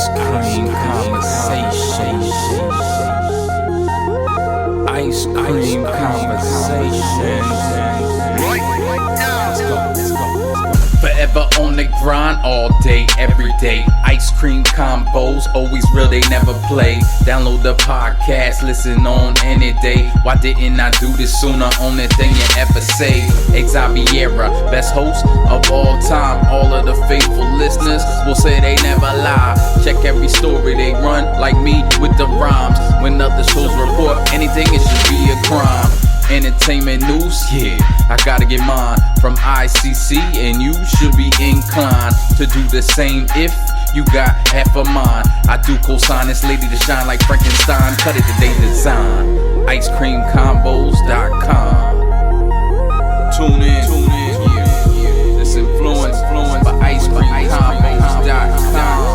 Ice Cream Conversation. Ice Cream Conversation. Let's go. Forever on the grind all day, every day. Ice Cream Convos, always real, they never play. Download the podcast, listen on any day. Why didn't I do this sooner? Only thing you ever say. Xaviera, best host of all time. All of the faithful listeners will say they never lie. Check every story they run, like me with the rhymes. When other shows report anything, it should be a crime. Entertainment news, yeah, I gotta get mine from ICC, and you should be inclined to do the same if you got half a mind. I do co-sign this lady to shine like Frankenstein. Cut it today design. IceCreamConvos.com. Tune in, yeah. This influence by IceCreamConvos.com.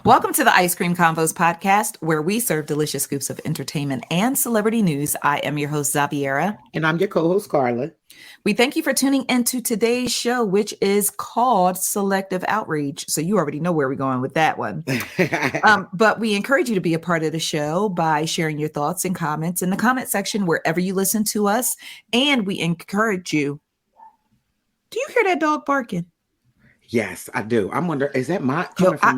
Welcome to the Ice Cream Convos Podcast, where we serve delicious scoops of entertainment and celebrity news. I am your host, Xaviera. And I'm your co-host, Karla. We thank you for tuning into today's show, which is called Selective Outrage. So you already know where we're going with that one. But we encourage you to be a part of the show by sharing your thoughts and comments in the comment section wherever you listen to us. And we encourage you. Do you hear that dog barking? Yes, I do. I'm wondering, is that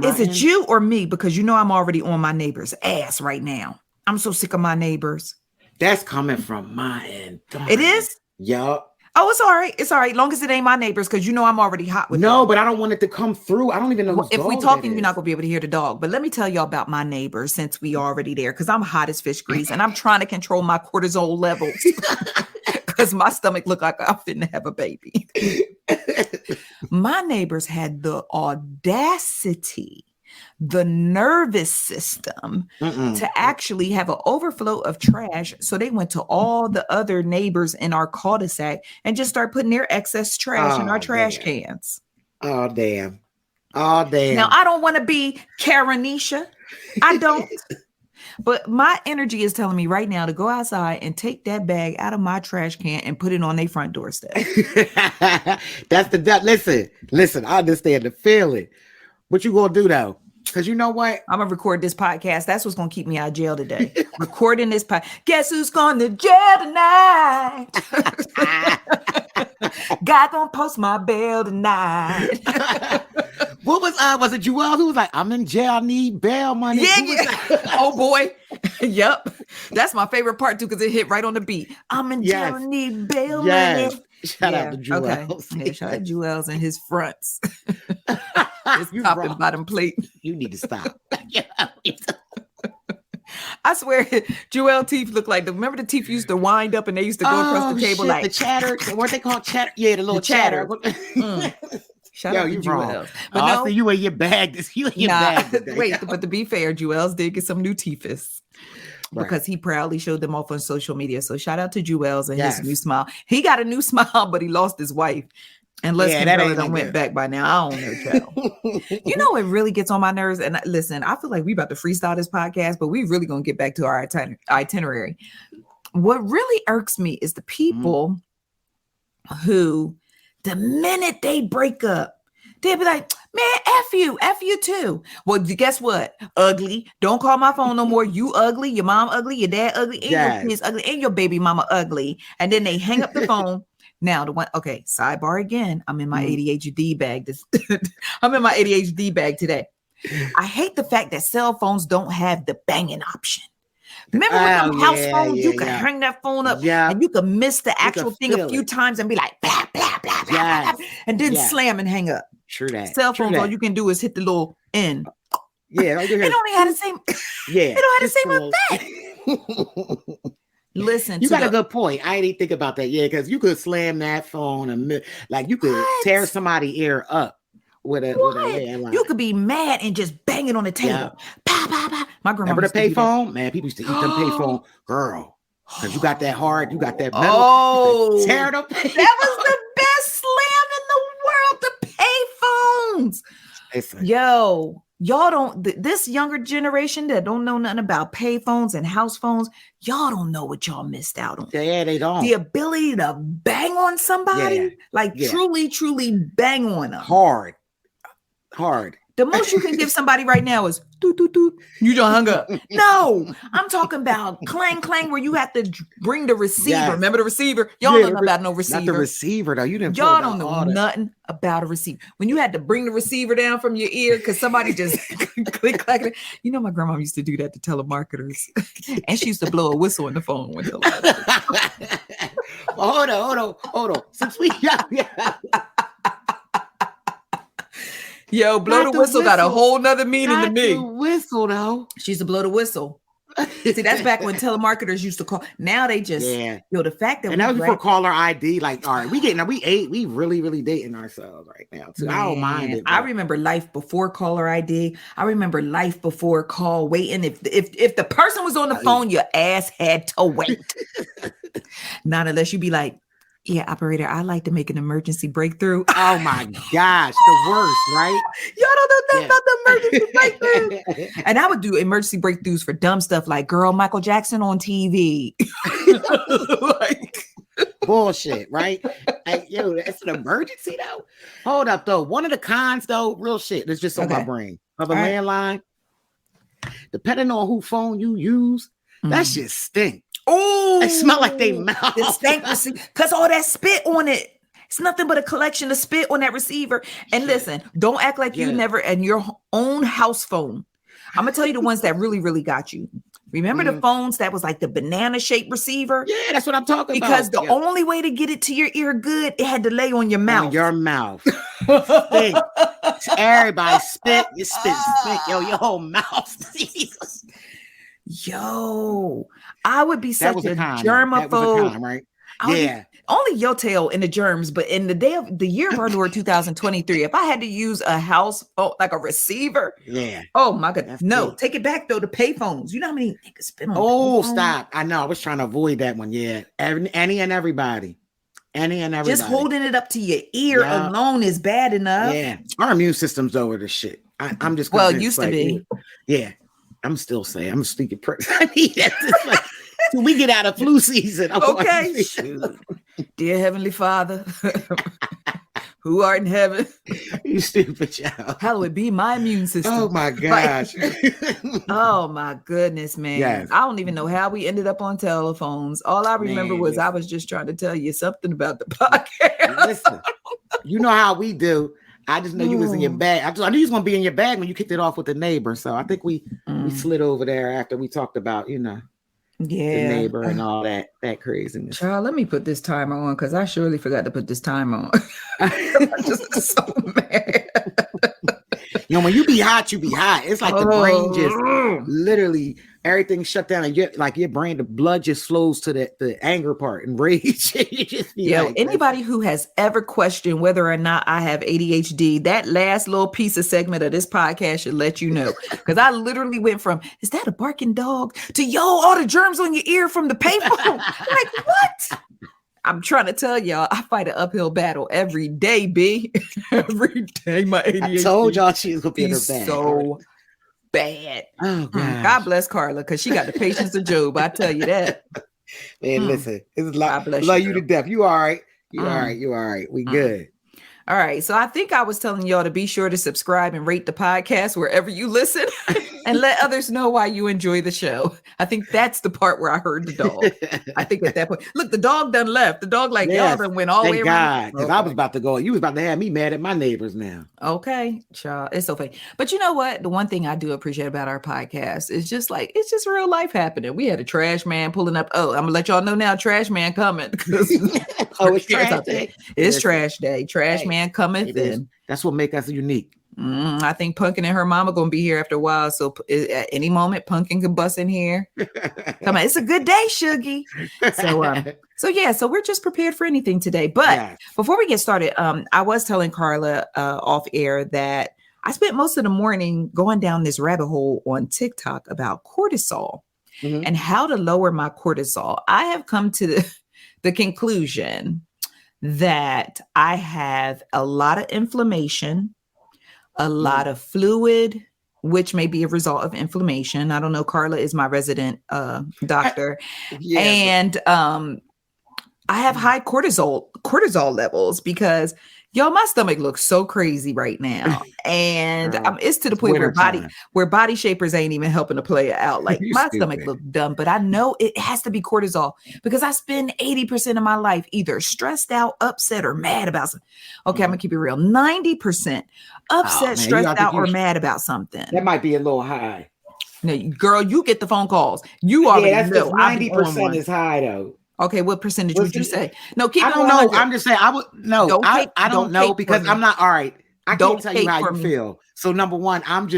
is it you or me? Because you know I'm already on my neighbor's ass right now. I'm so sick of my neighbors. That's coming from my end. It is? Yup. Oh, it's all right. It's all right. Long as it ain't my neighbors, because you know I'm already hot with No, them. but I don't want it to come through. I don't even know if we talking, you're not going to be able to hear the dog. But let me tell y'all about my neighbors since we already there, because I'm hot as fish grease and I'm trying to control my cortisol levels because my stomach look like I'm finna have a baby. My neighbors had the audacity, the nervous system to actually have an overflow of trash. So they went to all the other neighbors in our cul-de-sac and just start putting their excess trash in our trash cans. Oh, damn. Oh, damn. Now, I don't want to be Karenisha. I don't. But my energy is telling me right now to go outside and take that bag out of my trash can and put it on their front doorstep. Listen, I understand the feeling. What you gonna do though? Because you know what? I'm gonna record this podcast. That's what's gonna keep me out of jail today. Recording this podcast. Guess who's going to jail tonight? God gonna post my bail tonight. What was it Joel who was like, I'm in jail, I need bail money? Yeah. Oh boy. Yep. That's my favorite part too, because it hit right on the beat. I'm in jail, I need bail money. Shout out to Joel. Okay. Yeah, shout out to Joel's and his fronts. His top and bottom plate. You need to stop. I swear, Joel teeth look like remember the teeth used to wind up and they used to go across the table like the chatter. Weren't they called chatter? Yeah, the little chatter. Shout out to Joel. But no, you in your bag. Wait, but to be fair, Joel's did get some new teethus. Because he proudly showed them off on social media. So shout out to Joel's and his new smile. He got a new smile, but he lost his wife. And Leslie went back by now. I don't know, child. You know, it really gets on my nerves. And listen, I feel like we about to freestyle this podcast, but we really going to get back to our itinerary. What really irks me is the people who, the minute they break up, they'll be like, man, F you too. Well, guess what? Ugly. Don't call my phone no more. You ugly. Your mom ugly. Your dad ugly. And your kids ugly. And your baby mama ugly. And then they hang up the phone. Now, sidebar again. I'm in my ADHD bag. I'm in my ADHD bag today. I hate the fact that cell phones don't have the banging option. Remember with them house phones, you could hang that phone up and you could miss the actual thing a few times and be like, blah, blah, blah, blah, blah, and then slam and hang up. True that. Cell phones, all you can do is hit the little end. Yeah. It only had the same. It don't have the same effect. Listen, you got a good point. I didn't think about that. Yeah, because you could slam that phone and like you could tear somebody's ear up with a landline. You could be mad and just bang it on the table. Yeah. Bah, bah, bah. My grandma. Remember the payphone? Man, people used to eat them payphone, girl. Because you got that hard, you got that metal. Oh, tear it up. That was the best slam in the world. The payphones. Yo, y'all don't, this younger generation that don't know nothing about pay phones and house phones, y'all don't know what y'all missed out on. Yeah, they don't. The ability to bang on somebody, truly bang on them. Hard. The most you can give somebody right now is doot, doot, doot. You just hung up. No, I'm talking about clang, clang, where you have to bring the receiver. Yes. Remember the receiver? Y'all don't know about no receiver. Not the receiver, though. Y'all don't know nothing about a receiver. When you had to bring the receiver down from your ear because somebody just click, clack. You know, my grandma used to do that to telemarketers. And she used to blow a whistle in the phone when Hold on. Since we Yo, blow the whistle got a whole nother meaning to me. The whistle, though. She used to blow the whistle. See, that's back when telemarketers used to call. Now they just, the fact that, and that was before caller ID. Like, all right, we really dating ourselves right now too. Man, I don't mind it. I remember life before caller ID. I remember life before call waiting. If the person was on the phone, your ass had to wait. Not unless you be like, yeah, operator, I'd like to make an emergency breakthrough. Oh my gosh, the worst, right? Y'all don't know nothing about the emergency breakthrough. And I would do emergency breakthroughs for dumb stuff like, girl, Michael Jackson on TV. Like, bullshit, right? Like, yo, that's an emergency though. Hold up though. One of the cons though, real shit, that's just on my brain of a landline. Depending on who phone you use, that shit stink. Oh, they smell like they mouth. Because all that spit on it. It's nothing but a collection of spit on that receiver. And listen, don't act like you never and your own house phone. I'm gonna tell you the ones that really, really got you. Remember the phones that was like the banana shaped receiver? Yeah, that's what I'm talking about. Because the only way to get it to your ear good, it had to lay on your mouth. On your mouth. Everybody spit. You spit. Yo, your whole mouth. Yo, I would be such a germaphobe. That was a con, right? Yeah. Only your tail in the germs, but in the year of our Lord 2023, if I had to use a house phone, like a receiver, oh my goodness, take it back though. The pay phones, you know how many niggas spit on? Oh, stop! I know. I was trying to avoid that one. Yeah, any and everybody. Just holding it up to your ear alone is bad enough. Yeah, our immune system's over this shit. I'm just it used to be. Yeah. I'm still saying I'm a stinking person. I need that. Like, so we get out of flu season. Okay. Dear Heavenly Father, who art in heaven, you stupid child. Hallowed be my immune system. Oh my gosh. Oh my goodness, man. Yes. I don't even know how we ended up on telephones. All I remember was I was just trying to tell you something about the podcast. Listen, you know how we do. I just know you was in your bag. I knew you was gonna be in your bag when you kicked it off with the neighbor. So I think we slid over there after we talked about, the neighbor and all that craziness. Child, let me put this timer on because I surely forgot to put this timer on. I'm just so mad. When you be hot, you be hot. It's like the brain just literally everything shut down, and your brain, the blood just flows to the anger part and rage. Anybody who has ever questioned whether or not I have ADHD, that last little piece of segment of this podcast should let you know. Because I literally went from, is that a barking dog? To all the germs on your ear from the payphone. Like, what? I'm trying to tell y'all, I fight an uphill battle every day, B. Every day, my ADHD. I told y'all she was going to be in her bag. So bad. Oh, God. God bless Karla, because she got the patience of Job. I tell you that. Man, listen. It's like, love you to death. You all right. You all right. You all right. We good. All right. So I think I was telling y'all to be sure to subscribe and rate the podcast wherever you listen and let others know why you enjoy the show. I think that's the part where I heard the dog. I think at that point, look, the dog done left. The dog y'all done went all the way around. Because I was about to go. You was about to have me mad at my neighbors now. Okay. Child. It's so funny. But you know what? The one thing I do appreciate about our podcast is just it's just real life happening. We had a trash man pulling up. Oh, I'm going to let y'all know now, trash man coming. It's trash day. It's trash day. Trash man coming in. That's what make us unique. I think Punkin and her mama gonna be here after a while, so at any moment Punkin can bust in here. Come on, it's a good day, Shuggy. So we're just prepared for anything today. But before we get started, I was telling Karla off air that I spent most of the morning going down this rabbit hole on TikTok about cortisol and how to lower my cortisol. I have come to the conclusion that I have a lot of inflammation, a lot of fluid which may be a result of inflammation. I don't know. Karla is my resident doctor. And I have high cortisol levels because y'all, my stomach looks so crazy right now. And it's to the point where body shapers ain't even helping to play it out. Like my stomach look dumb, but I know it has to be cortisol because I spend 80% of my life either stressed out, upset, or mad about something. Okay, I'm gonna keep it real. 90% upset, stressed out, or mad about something. That might be a little high. No, girl, you get the phone calls. You already know. 90% is high though. Okay, what percentage would you say? No, keep it. I don't know. I'm just saying. I don't know because I'm not. All right, I can't tell you how you feel. So number one, I'm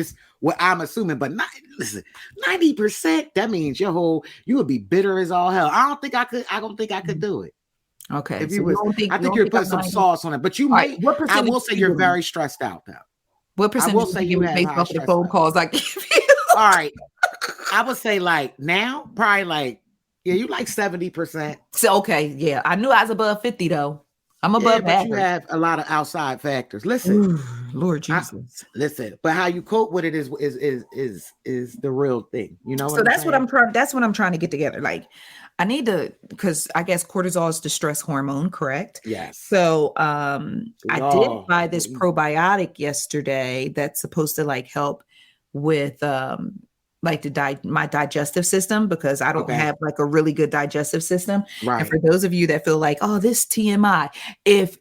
assuming. But listen, 90%. That means you would be bitter as all hell. I don't think I could do it. Okay, if you would, I think you're putting some sauce on it. But you might. I will say you're very stressed out though. What percentage? I will say you based off the phone calls I give you. All right, I would say like now, probably like. Yeah, you like 70%. So okay, yeah. I knew I was above 50 though. I'm above that. You have a lot of outside factors. Listen, ooh, Lord Jesus. Listen, but how you cope with it is the real thing. You know. So that's what I'm trying to get together. Like, I need to, because I guess cortisol is the stress hormone, correct? Yes. So I did buy this probiotic yesterday that's supposed to like help with like my digestive system, because I don't have like a really good digestive system. Right. And for those of you that feel like, oh, this TMI, if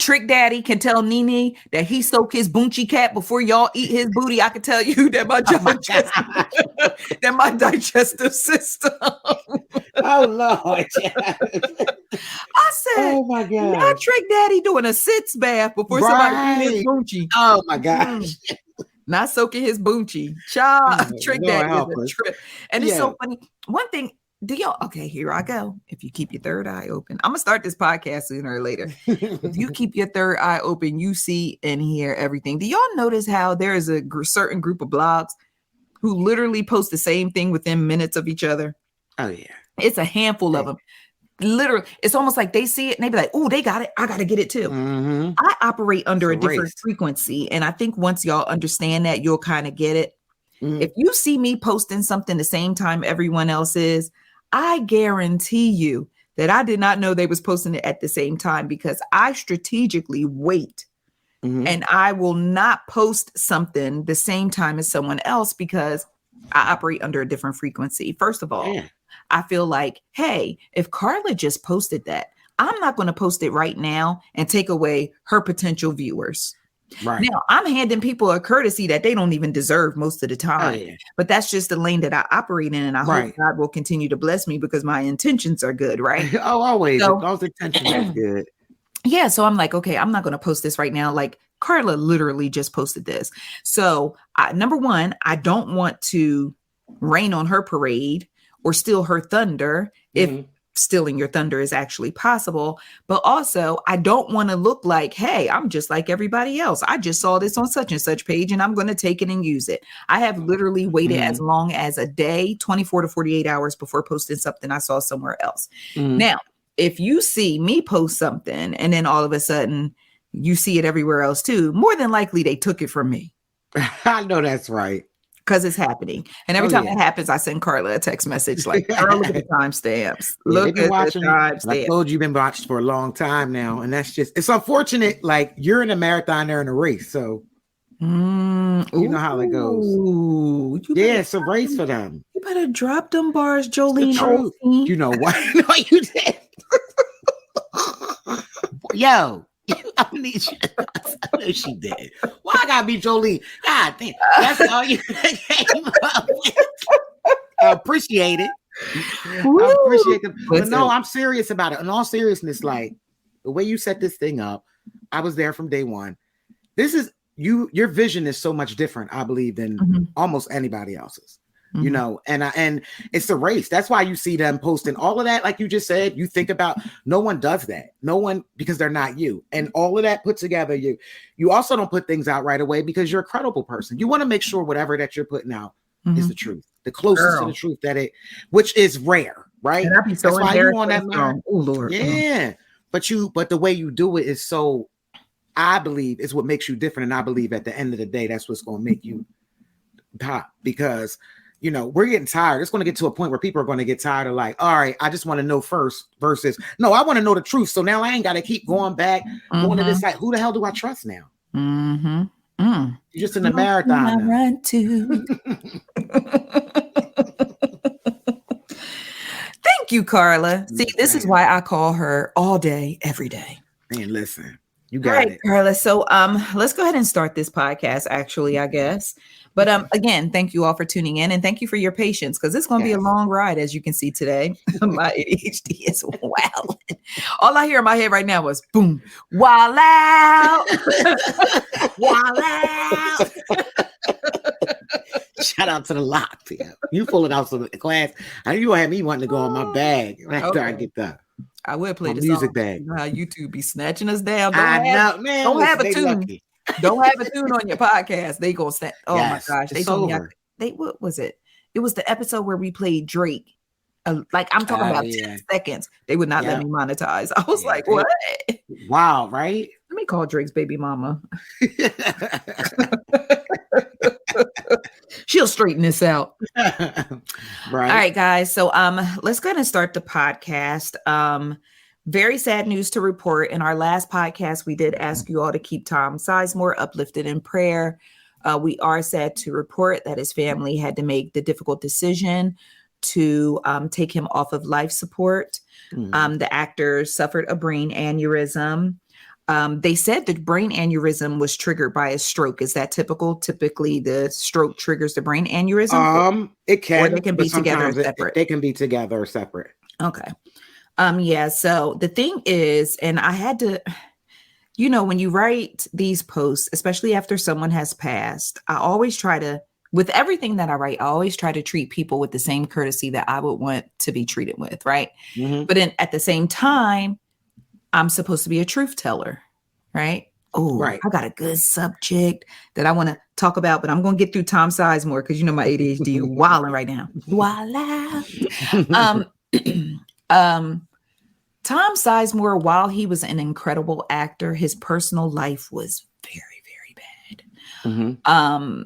Trick Daddy can tell Nene that he soak his Boonchie cat before y'all eat his booty, I can tell you that my digestive system. Oh Lord. I said, oh my God, not Trick Daddy doing a sitz bath before somebody eat his Boonchie. Oh my gosh. Not soaking his Boonchie. Trick Daddy is a trip. And it's so funny. One thing, okay, here I go. If you keep your third eye open, I'm gonna start this podcast sooner or later. If you keep your third eye open, you see and hear everything. Do y'all notice how there is a certain group of blogs who literally post the same thing within minutes of each other? Oh yeah. It's a handful of them. Literally, it's almost like they see it and they be like, oh, they got it. I got to get it too. Mm-hmm. I operate under a different frequency. And I think once y'all understand that, you'll kind of get it. Mm-hmm. If you see me posting something the same time everyone else is, I guarantee you that I did not know they was posting it at the same time, because I strategically wait and I will not post something the same time as someone else because I operate under a different frequency. First of all, I feel like, hey, if Karla just posted that, I'm not going to post it right now and take away her potential viewers. Right. Now, I'm handing people a courtesy that they don't even deserve most of the time. But that's just the lane that I operate in. And I hope God will continue to bless me because my intentions are good, right? Oh, always. So, those intentions are good. Yeah. So I'm like, okay, I'm not going to post this right now. Like, Karla literally just posted this. So number one, I don't want to rain on her parade or steal her thunder if stealing your thunder is actually possible. But also, I don't want to look like, hey, I'm just like everybody else. I just saw this on such and such page and I'm going to take it and use it. I have literally waited as long as a day, 24 to 48 hours before posting something I saw somewhere else. Now, if you see me post something and then all of a sudden you see it everywhere else too, more than likely they took it from me. I know that's right. Because it's happening. And every time it happens, I send Karla a text message like, girl, look at the timestamps. Look at the timestamps. I told you, you've been watched for a long time now. And that's just, it's unfortunate. Like, you're in a marathon, they're in a race. So you know how it goes. It's a race for them. You better drop them bars, Jolene. You know what? No, you did. Yo. I need you. I know she did. Why I gotta be Jolene? God damn. That's all you came up with. I appreciate it. I appreciate it. But no, I'm serious about it. In all seriousness, like the way you set this thing up, I was there from day one. This is your vision is so much different, I believe, than almost anybody else's. You know, and it's a race. That's why you see them posting all of that. Like you just said, you think about, no one does that. No one, because they're not you. And all of that put together, you also don't put things out right away because you're a credible person. You want to make sure whatever that you're putting out is the truth, the closest to the truth which is rare, right? That's why you on that line. Oh Lord. Yeah. But the way you do it is so, I believe is what makes you different. And I believe at the end of the day, that's what's going to make you pop, because we're getting tired. It's going to get to a point where people are going to get tired of like, all right, I just want to know first versus no, I want to know the truth. So now I ain't got to keep going back, going to this side. Who the hell do I trust now? You're just in the marathon. I run to. Thank you, Karla. See, this is why I call her all day, every day. Man, listen, you got it, Karla. So, let's go ahead and start this podcast. Actually, I guess. But again, thank you all for tuning in, and thank you for your patience, because it's going to be a long ride, as you can see today. My ADHD is wild. All I hear in my head right now was boom, wild out, wild out. Shout out to the lock. You pulling out some class. I know you had me wanting to go on my bag after I get that. I will play the music song. bag. You know how YouTube be snatching us down. Don't have a tune. Lucky. Don't have a tune on your podcast. They gonna snap. Oh my gosh. They told me what was it? It was the episode where we played Drake. Like I'm talking about 10 seconds. They would not let me monetize. I was like, what? Wow, right? Let me call Drake's baby mama. She'll straighten this out. Right. All right, guys. So let's go ahead and start the podcast. Very sad news to report. In our last podcast, we did ask you all to keep Tom Sizemore uplifted in prayer. We are sad to report that his family had to make the difficult decision to take him off of life support. The actor suffered a brain aneurysm. They said the brain aneurysm was triggered by a stroke. Is that typical? Typically, the stroke triggers the brain aneurysm? It can. Or they can be together or separate. They can be together or separate. Okay. Yeah. So the thing is, and I had to, when you write these posts, especially after someone has passed, I always try to, with everything that I write, I always try to treat people with the same courtesy that I would want to be treated with. Right. Mm-hmm. But at the same time, I'm supposed to be a truth teller. Right. Oh, right. I got a good subject that I want to talk about, but I'm going to get through Tom Sizemore because my ADHD wilding right now. Tom Sizemore, while he was an incredible actor, his personal life was very, very bad. Mm-hmm.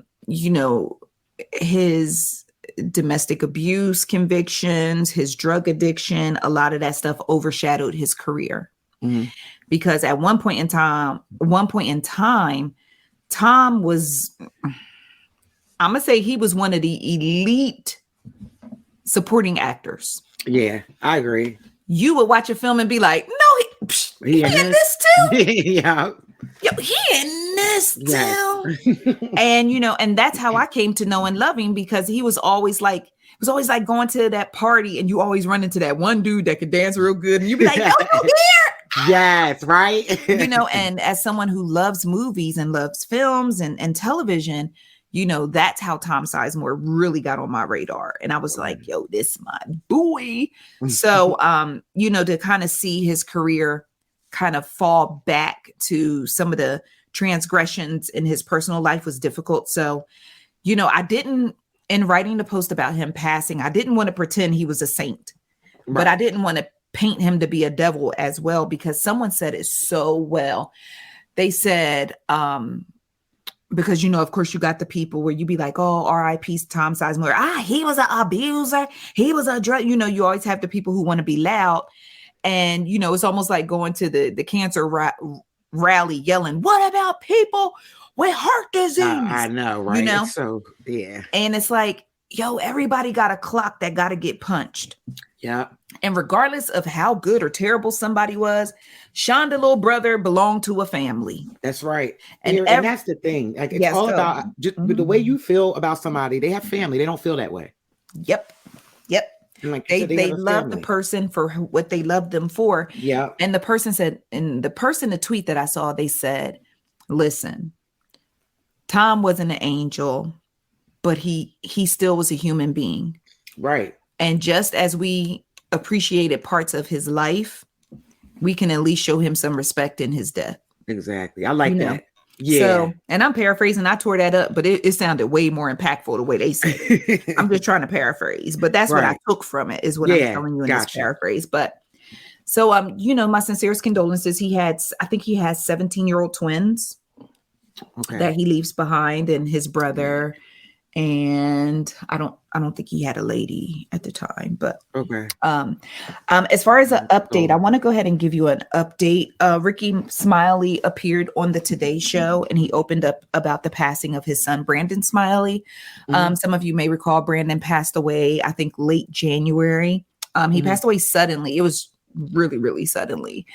His domestic abuse convictions, his drug addiction, a lot of that stuff overshadowed his career. Mm-hmm. Because at one point in time, Tom was, I'm going to say he was one of the elite supporting actors. Yeah, I agree. You would watch a film and be like, no, he in this too. Yeah. Yo, he in this too. And, and that's how I came to know and love him, because he was always like going to that party and you always run into that one dude that could dance real good. And you'd be like, no, here. Yes, right. And as someone who loves movies and loves films and television, that's how Tom Sizemore really got on my radar. And I was like, yo, this my boy. So, to kind of see his career kind of fall back to some of the transgressions in his personal life was difficult. So, I didn't, in writing the post about him passing, I didn't want to pretend he was a saint, but I didn't want to paint him to be a devil as well, because someone said it so well. They said, because, of course, you got the people where you be like, oh, R.I.P. Tom Sizemore. He was an abuser. He was a drug. You always have the people who want to be loud. And, it's almost like going to the cancer rally yelling, what about people with heart disease? I know, right? So, yeah. And it's like, yo, everybody got a clock that got to get punched. Yeah. And regardless of how good or terrible somebody was, Shonda little brother belonged to a family. That's right. And that's the thing. Like, it's all about just the way you feel about somebody. They have family. They don't feel that way. Yep. Like they love the person for what they love them for. Yeah. And the person said, the tweet that I saw, they said, listen, Tom wasn't an angel, but he still was a human being. Right. And just as we appreciated parts of his life, we can at least show him some respect in his death. Exactly. I like that. Yeah. So, and I'm paraphrasing. I tore that up, but it sounded way more impactful the way they said it. I'm just trying to paraphrase, but that's what I took from it, is what I'm telling you in this paraphrase. But So, my sincerest condolences. I think he has 17-year-old twins that he leaves behind, and his brother. And I don't think he had a lady at the time, but as far as an update, I want to go ahead and give you an update. Ricky Smiley appeared on the Today Show, and he opened up about the passing of his son, Brandon Smiley. Some of you may recall Brandon passed away, I think, late January. He passed away suddenly. It was really, really suddenly.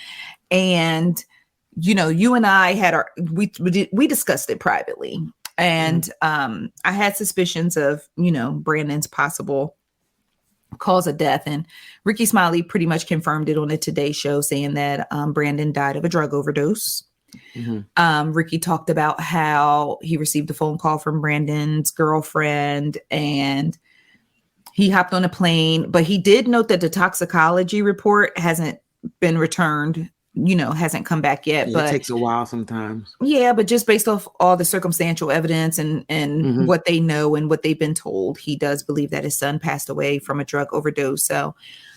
And, you and I we discussed it privately. And I had suspicions of, Brandon's possible cause of death. And Ricky Smiley pretty much confirmed it on the Today Show, saying that Brandon died of a drug overdose. Ricky talked about how he received a phone call from Brandon's girlfriend, and he hopped on a plane. But he did note that the toxicology report hasn't been returned, hasn't come back yet. But it takes a while sometimes. Yeah, but just based off all the circumstantial evidence and what they know and what they've been told, he does believe that his son passed away from a drug overdose. So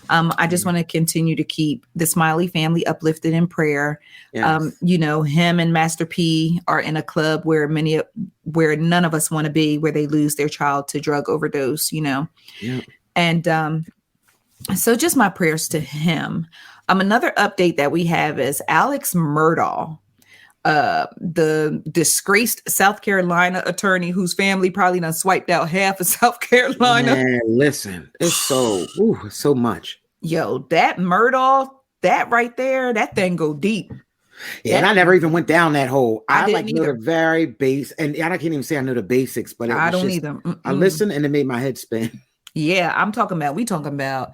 I just want to continue to keep the Smiley family uplifted in prayer. Yes. Him and Master P are in a club where none of us want to be, where they lose their child to drug overdose, Yeah. And so just my prayers to him. Another update that we have is Alex Murdaugh, the disgraced South Carolina attorney whose family probably done swiped out half of South Carolina. Man, listen, it's so much. Yo, that Murdaugh, that right there, that thing go deep. Yeah, and I never even went down that hole. I know the very base, and I can't even say I know the basics, but I don't either. I listened and it made my head spin. Yeah, we talking about.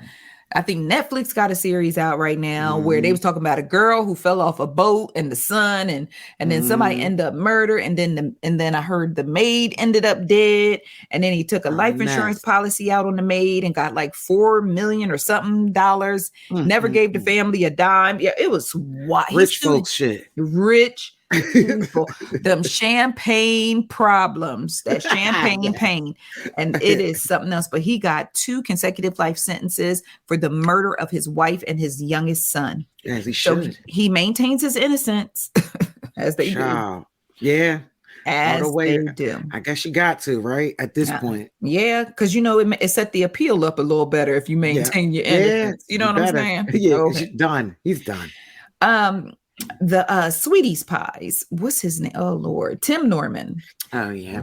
I think Netflix got a series out right now where they was talking about a girl who fell off a boat in the sun, and then somebody ended up murdered, and then I heard the maid ended up dead, and then he took a life insurance policy out on the maid and got like $4 million or something dollars. Never gave the family a dime. Yeah, it was wild. Rich folks shit. Rich people, them champagne problems, that champagne pain, and it is something else. But he got 2 consecutive life sentences for the murder of his wife and his youngest son. As he should. So he maintains his innocence, as they do. Yeah, as they do. I guess you got to, right, at this point. Yeah, because it set the appeal up a little better if you maintain your innocence. You know what I'm saying? Yeah, done. He's done. The Sweeties Pies. What's his name? Oh Lord, Tim Norman. Oh yeah.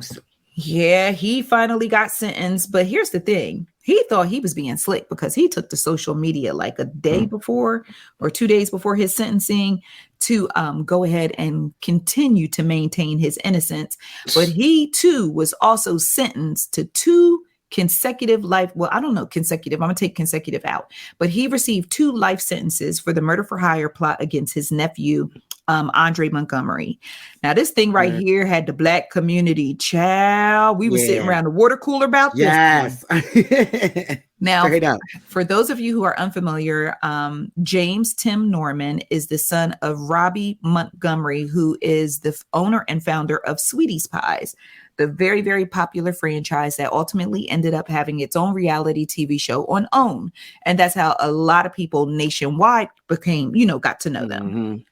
Yeah, he finally got sentenced. But here's the thing. He thought he was being slick because he took to social media like a day before or 2 days before his sentencing to go ahead and continue to maintain his innocence. But he too was also sentenced to 2 consecutive life. Well, I don't know consecutive. I'm gonna take consecutive out. But he received 2 life sentences for the murder for hire plot against his nephew, Andre Montgomery. Now, this thing right here had the Black community. Child, we were sitting around the water cooler about this. Yes. Now, for those of you who are unfamiliar, James Tim Norman is the son of Robbie Montgomery, who is the owner and founder of Sweeties Pies, the very, very popular franchise that ultimately ended up having its own reality TV show on OWN. And that's how a lot of people nationwide got to know them.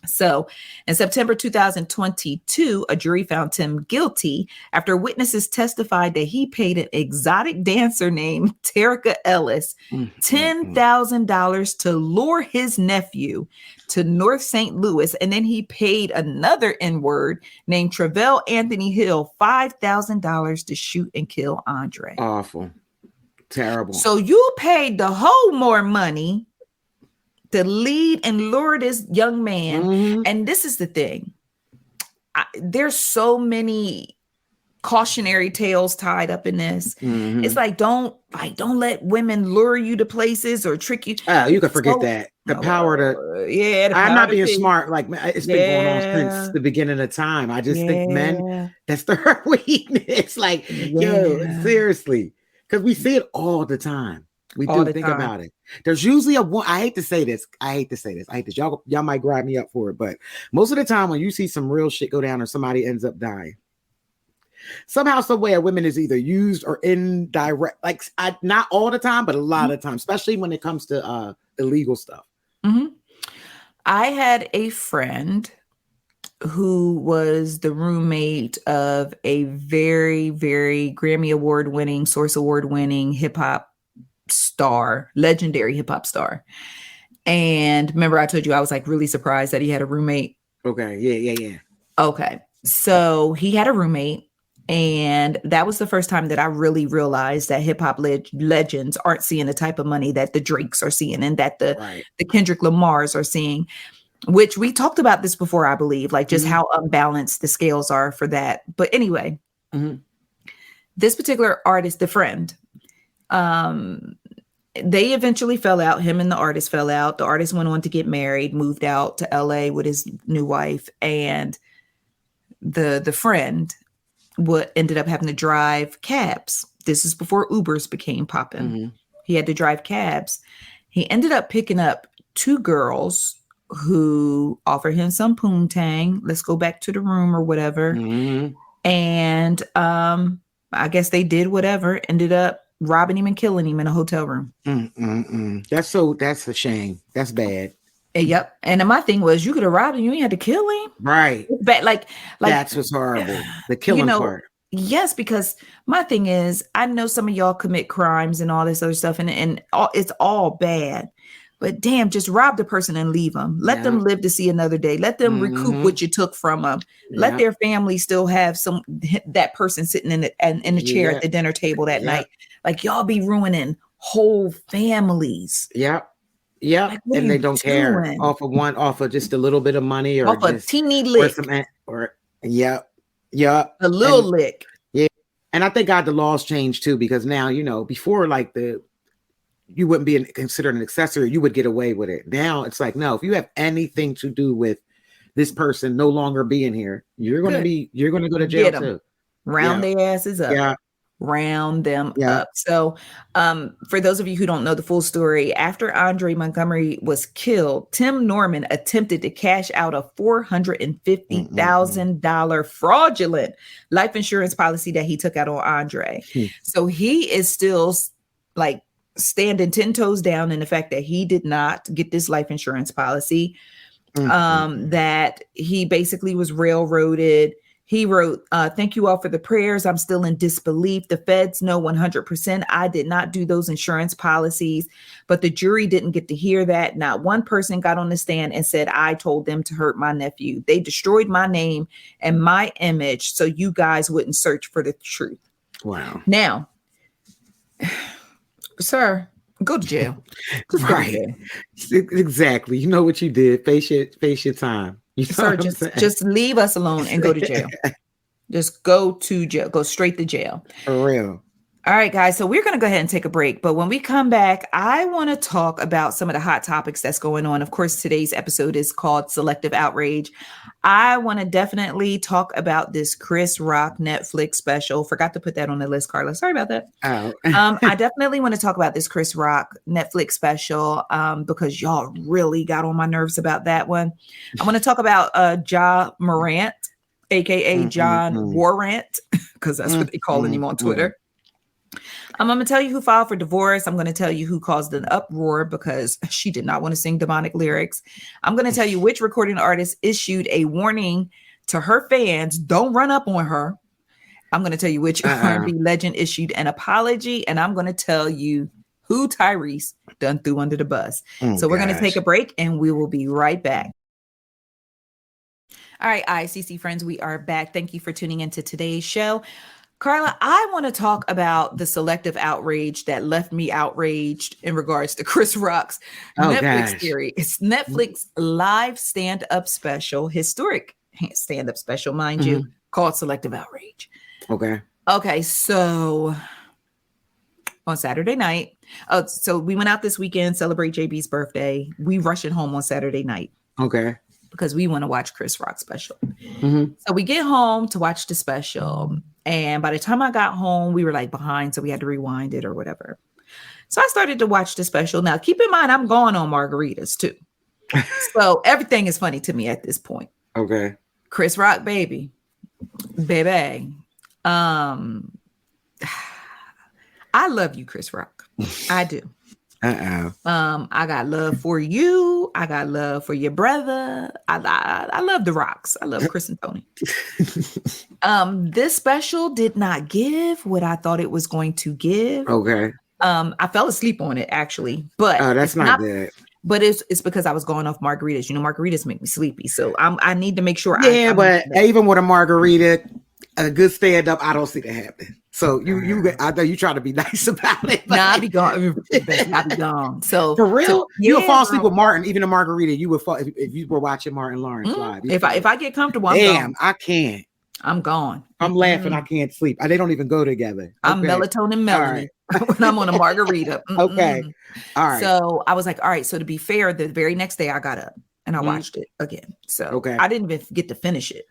So in September 2022, a jury found Tim guilty after witnesses testified that he paid an exotic dancer named Terica Ellis $10,000 to lure his nephew to North St. Louis. And then he paid another N-word named Travell Anthony Hill $5,000 to shoot and kill Andre. Awful. Terrible. So you paid the whole more money to lead and lure this young man. And this is the thing. There's so many cautionary tales tied up in this. It's like, don't let women lure you to places or trick you. Oh, you can forget that. The power to, I'm not being smart. Like, it's been going on since the beginning of time. I just think men, that's their weakness. Like, yo, seriously. Because we see it all the time. We do think about it. There's usually I hate to say this. Y'all might grab me up for it, but most of the time when you see some real shit go down or somebody ends up dying, somehow, some way, a woman is either used or indirect. Like, not all the time, but a lot of times, especially when it comes to illegal stuff. Mm-hmm. I had a friend who was the roommate of a very, very Grammy Award winning, Source Award winning hip hop star, legendary hip hop star. And remember, I told you I was like really surprised that he had a roommate. Okay. Yeah. Okay. So he had a roommate. And that was the first time that I really realized that hip hop legends aren't seeing the type of money that the Drakes are seeing and that the Kendrick Lamars are seeing, which we talked about this before, I believe, like just how unbalanced the scales are for that. But anyway, this particular artist, the friend, they eventually fell out. Him and the artist fell out. The artist went on to get married, moved out to LA with his new wife, and the friend ended up having to drive cabs. This is before Ubers became popping. He had to drive cabs. He ended up picking up two girls who offered him some poontang. Let's go back to the room or whatever. And I guess they did whatever, ended up robbing him and killing him in a hotel room. That's a shame. That's bad. Yep. And my thing was, you could have robbed him. You ain't had to kill him. Right. But like that's what's horrible. The killing part. Yes, because my thing is, I know some of y'all commit crimes and all this other stuff, and it's all bad. But damn, just rob the person and leave them. Let them live to see another day. Let them recoup what you took from them. Let their family still have that person sitting in the chair at the dinner table that night. Like y'all be ruining whole families. Yeah, like, and they don't care off of just a little bit of money or off a teeny lick or a little lick. Yeah, and I think the laws changed too, because now before like you wouldn't be considered an accessory, you would get away with it. Now it's like, no, if you have anything to do with this person no longer being here, you're gonna go to jail too. Round their asses up. Yeah. Round them up. So for those of you who don't know the full story, after Andre Montgomery was killed, Tim Norman attempted to cash out a $450,000 fraudulent life insurance policy that he took out on Andre. So he is still like standing 10 toes down in the fact that he did not get this life insurance policy, that he basically was railroaded. He wrote, thank you all for the prayers. I'm still in disbelief. The feds know 100% I did not do those insurance policies, but the jury didn't get to hear that. Not one person got on the stand and said, I told them to hurt my nephew. They destroyed my name and my image so you guys wouldn't search for the truth. Wow. Now, sir, go to jail. Right. Exactly. You know what you did. Face your time. Sir, just leave us alone and go to jail. Just go to jail. Go straight to jail. For real. All right, guys. So we're going to go ahead and take a break. But when we come back, I want to talk about some of the hot topics that's going on. Of course, today's episode is called Selective Outrage. I want to definitely talk about this Chris Rock Netflix special. Forgot to put that on the list, Karla. Sorry about that. Oh. I definitely want to talk about this Chris Rock Netflix special because y'all really got on my nerves about that one. I want to talk about Morant, aka John Warrant, because that's what they calling him on Twitter. I'm going to tell you who filed for divorce. I'm going to tell you who caused an uproar because she did not want to sing demonic lyrics. I'm going to tell you which recording artist issued a warning to her fans. Don't run up on her. I'm going to tell you which R&B legend issued an apology. And I'm going to tell you who Tyrese done threw under the bus. So we're going to take a break and we will be right back. All right, ICC friends, we are back. Thank you for tuning into today's show. Karla, I want to talk about the selective outrage that left me outraged in regards to Chris Rock's Netflix series. It's Netflix live stand-up special, historic stand-up special, mind you, called Selective Outrage. Okay, so on Saturday night, so we went out this weekend, celebrate JB's birthday. We rushing home on Saturday night. Okay. Because we want to watch Chris Rock special. So we get home to watch the special. And by the time I got home, we were like behind. So we had to rewind it or whatever. So I started to watch the special. Now, keep in mind, I'm going on margaritas too. So everything is funny to me at this point. Okay. Chris Rock, baby. I love you, Chris Rock. I do. I got love for you. I got love for your brother. I love the Rocks. I love Chris and Tony. This special did not give what I thought it was going to give. Okay. I fell asleep on it actually, but that's not good. But it's because I was going off margaritas. You know, margaritas make me sleepy, so I need to make sure. Yeah, but even with a margarita, a good stand up, I don't see that happen. So I know you try to be nice about it. Nah, I'll be gone. I'll be gone. So for real, so, you would fall asleep with Martin, even a margarita. You would fall if you were watching Martin Lawrence live. If I get comfortable, I'm damn, gone. I can't. I'm gone. I'm laughing. I can't sleep. They don't even go together. Okay. I'm melatonin melanie when I'm on a margarita. Okay. All right. So I was like, all right. So to be fair, the very next day I got up and I watched it again. So I didn't even get to finish it.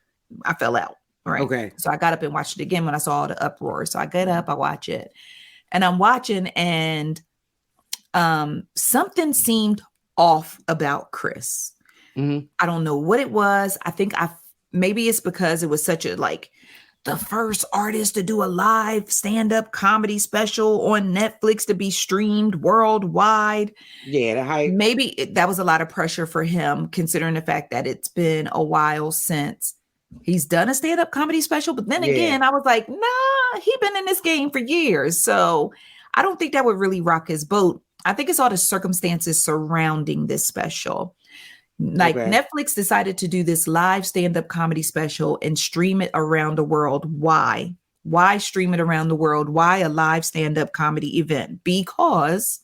I fell out. Right. Okay. So I got up and watched it again when I saw all the uproar. So I get up, I watch it, and I'm watching, and something seemed off about Chris. Mm-hmm. I don't know what it was. I think maybe it's because it was such a the first artist to do a live stand-up comedy special on Netflix to be streamed worldwide. Yeah, the hype. Maybe that was a lot of pressure for him, considering the fact that it's been a while since he's done a stand-up comedy special. But then again, I was like, nah, he's been in this game for years. So I don't think that would really rock his boat. I think it's all the circumstances surrounding this special. Netflix decided to do this live stand-up comedy special and stream it around the world. Why? Why stream it around the world? Why a live stand-up comedy event? Because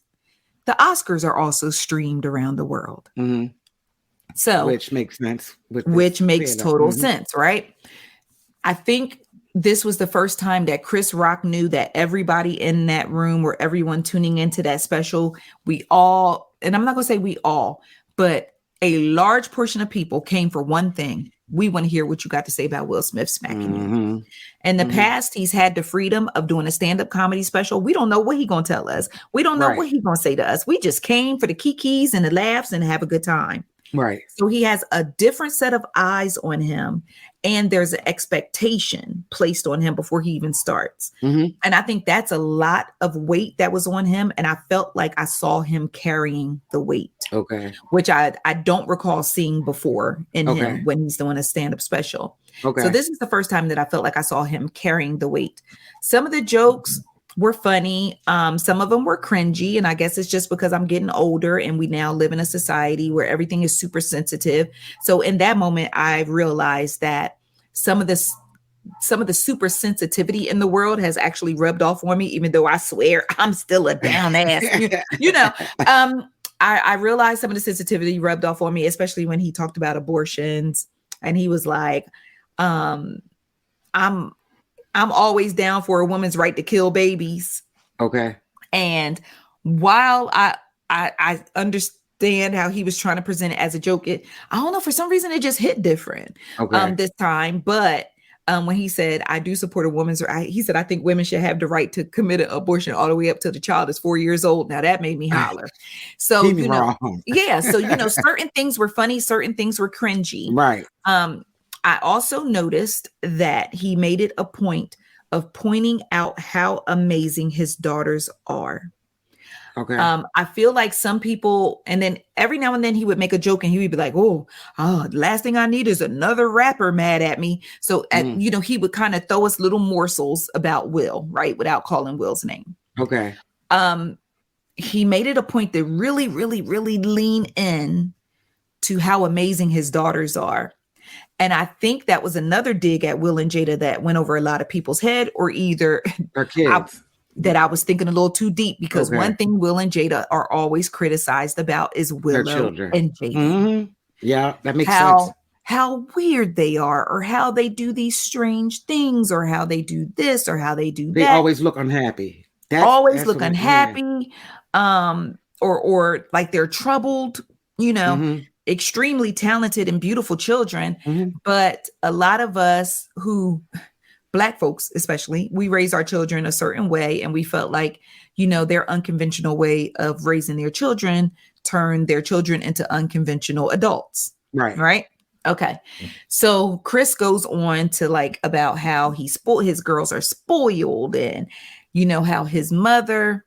the Oscars are also streamed around the world. Mm-hmm. So, which makes sense. Which makes total sense, right? I think this was the first time that Chris Rock knew that everybody in that room or everyone tuning into that special, we all, and I'm not going to say we all, but a large portion of people came for one thing. We want to hear what you got to say about Will Smith smacking you. In the past, he's had the freedom of doing a stand-up comedy special. We don't know what he's going to tell us. We don't know what he's going to say to us. We just came for the kikis and the laughs and have a good time. Right. So he has a different set of eyes on him, and there's an expectation placed on him before he even starts. And I think that's a lot of weight that was on him. And I felt like I saw him carrying the weight. Okay. Which I don't recall seeing before in him when he's doing a stand-up special. Okay. So this is the first time that I felt like I saw him carrying the weight. Some of the jokes were funny. Some of them were cringy. And I guess it's just because I'm getting older and we now live in a society where everything is super sensitive. So in that moment, I realized that some of the super sensitivity in the world has actually rubbed off on me, even though I swear I'm still a down ass, I realized some of the sensitivity rubbed off on me, especially when he talked about abortions. And he was like, I'm always down for a woman's right to kill babies. Okay. And while I understand how he was trying to present it as a joke, I don't know, for some reason it just hit different this time. But when he said, I do support a woman's right, he said, I think women should have the right to commit an abortion all the way up till the child is 4 years old. Now that made me holler. So, so, certain things were funny, certain things were cringy. Right. I also noticed that he made it a point of pointing out how amazing his daughters are. Okay. I feel like some people, and then every now and then he would make a joke and he would be like, oh, the last thing I need is another rapper mad at me. So, he would kind of throw us little morsels about Will, right? Without calling Will's name. Okay. He made it a point to really, really, really lean in to how amazing his daughters are. And I think that was another dig at Will and Jada that went over a lot of people's head, or either that I was thinking a little too deep, because one thing Will and Jada are always criticized about is Willow and Jada. Yeah, that makes sense. How weird they are, or how they do these strange things, or how they do this, or how they do that. They always look unhappy. That's look unhappy, or like they're troubled, extremely talented and beautiful children. But a lot of us Black folks, especially, we raise our children a certain way, and we felt like, their unconventional way of raising their children turned their children into unconventional adults. Right. Okay. So Chris goes on to about how his girls are spoiled, and how his mother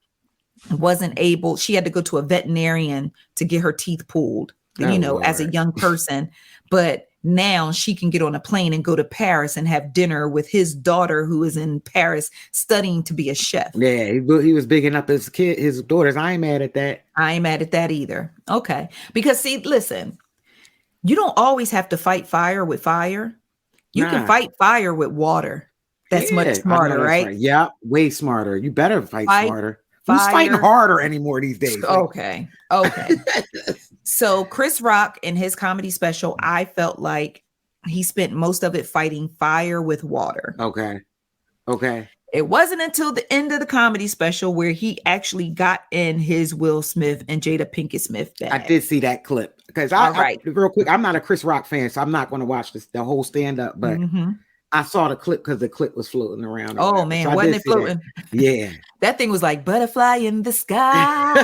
wasn't able, she had to go to a veterinarian to get her teeth pulled. as a young person, but now she can get on a plane and go to Paris and have dinner with his daughter who is in Paris studying to be a chef. Yeah, he was bigging up his daughters. I ain't mad at that. I ain't mad at that either. Okay. Because see, listen, you don't always have to fight fire with fire. You can fight fire with water. That's much smarter, right? Yeah, way smarter. You better fight smarter. Who's fighting harder anymore these days? Okay. So Chris Rock in his comedy special, I felt like he spent most of it fighting fire with water. Okay. It wasn't until the end of the comedy special where he actually got in his Will Smith and Jada Pinkett Smith bag. I did see that clip because real quick, I'm not a Chris Rock fan, so I'm not going to watch the whole stand up, but I saw the clip because the clip was floating around. Oh man, so wasn't it floating? Yeah. That thing was like butterfly in the sky.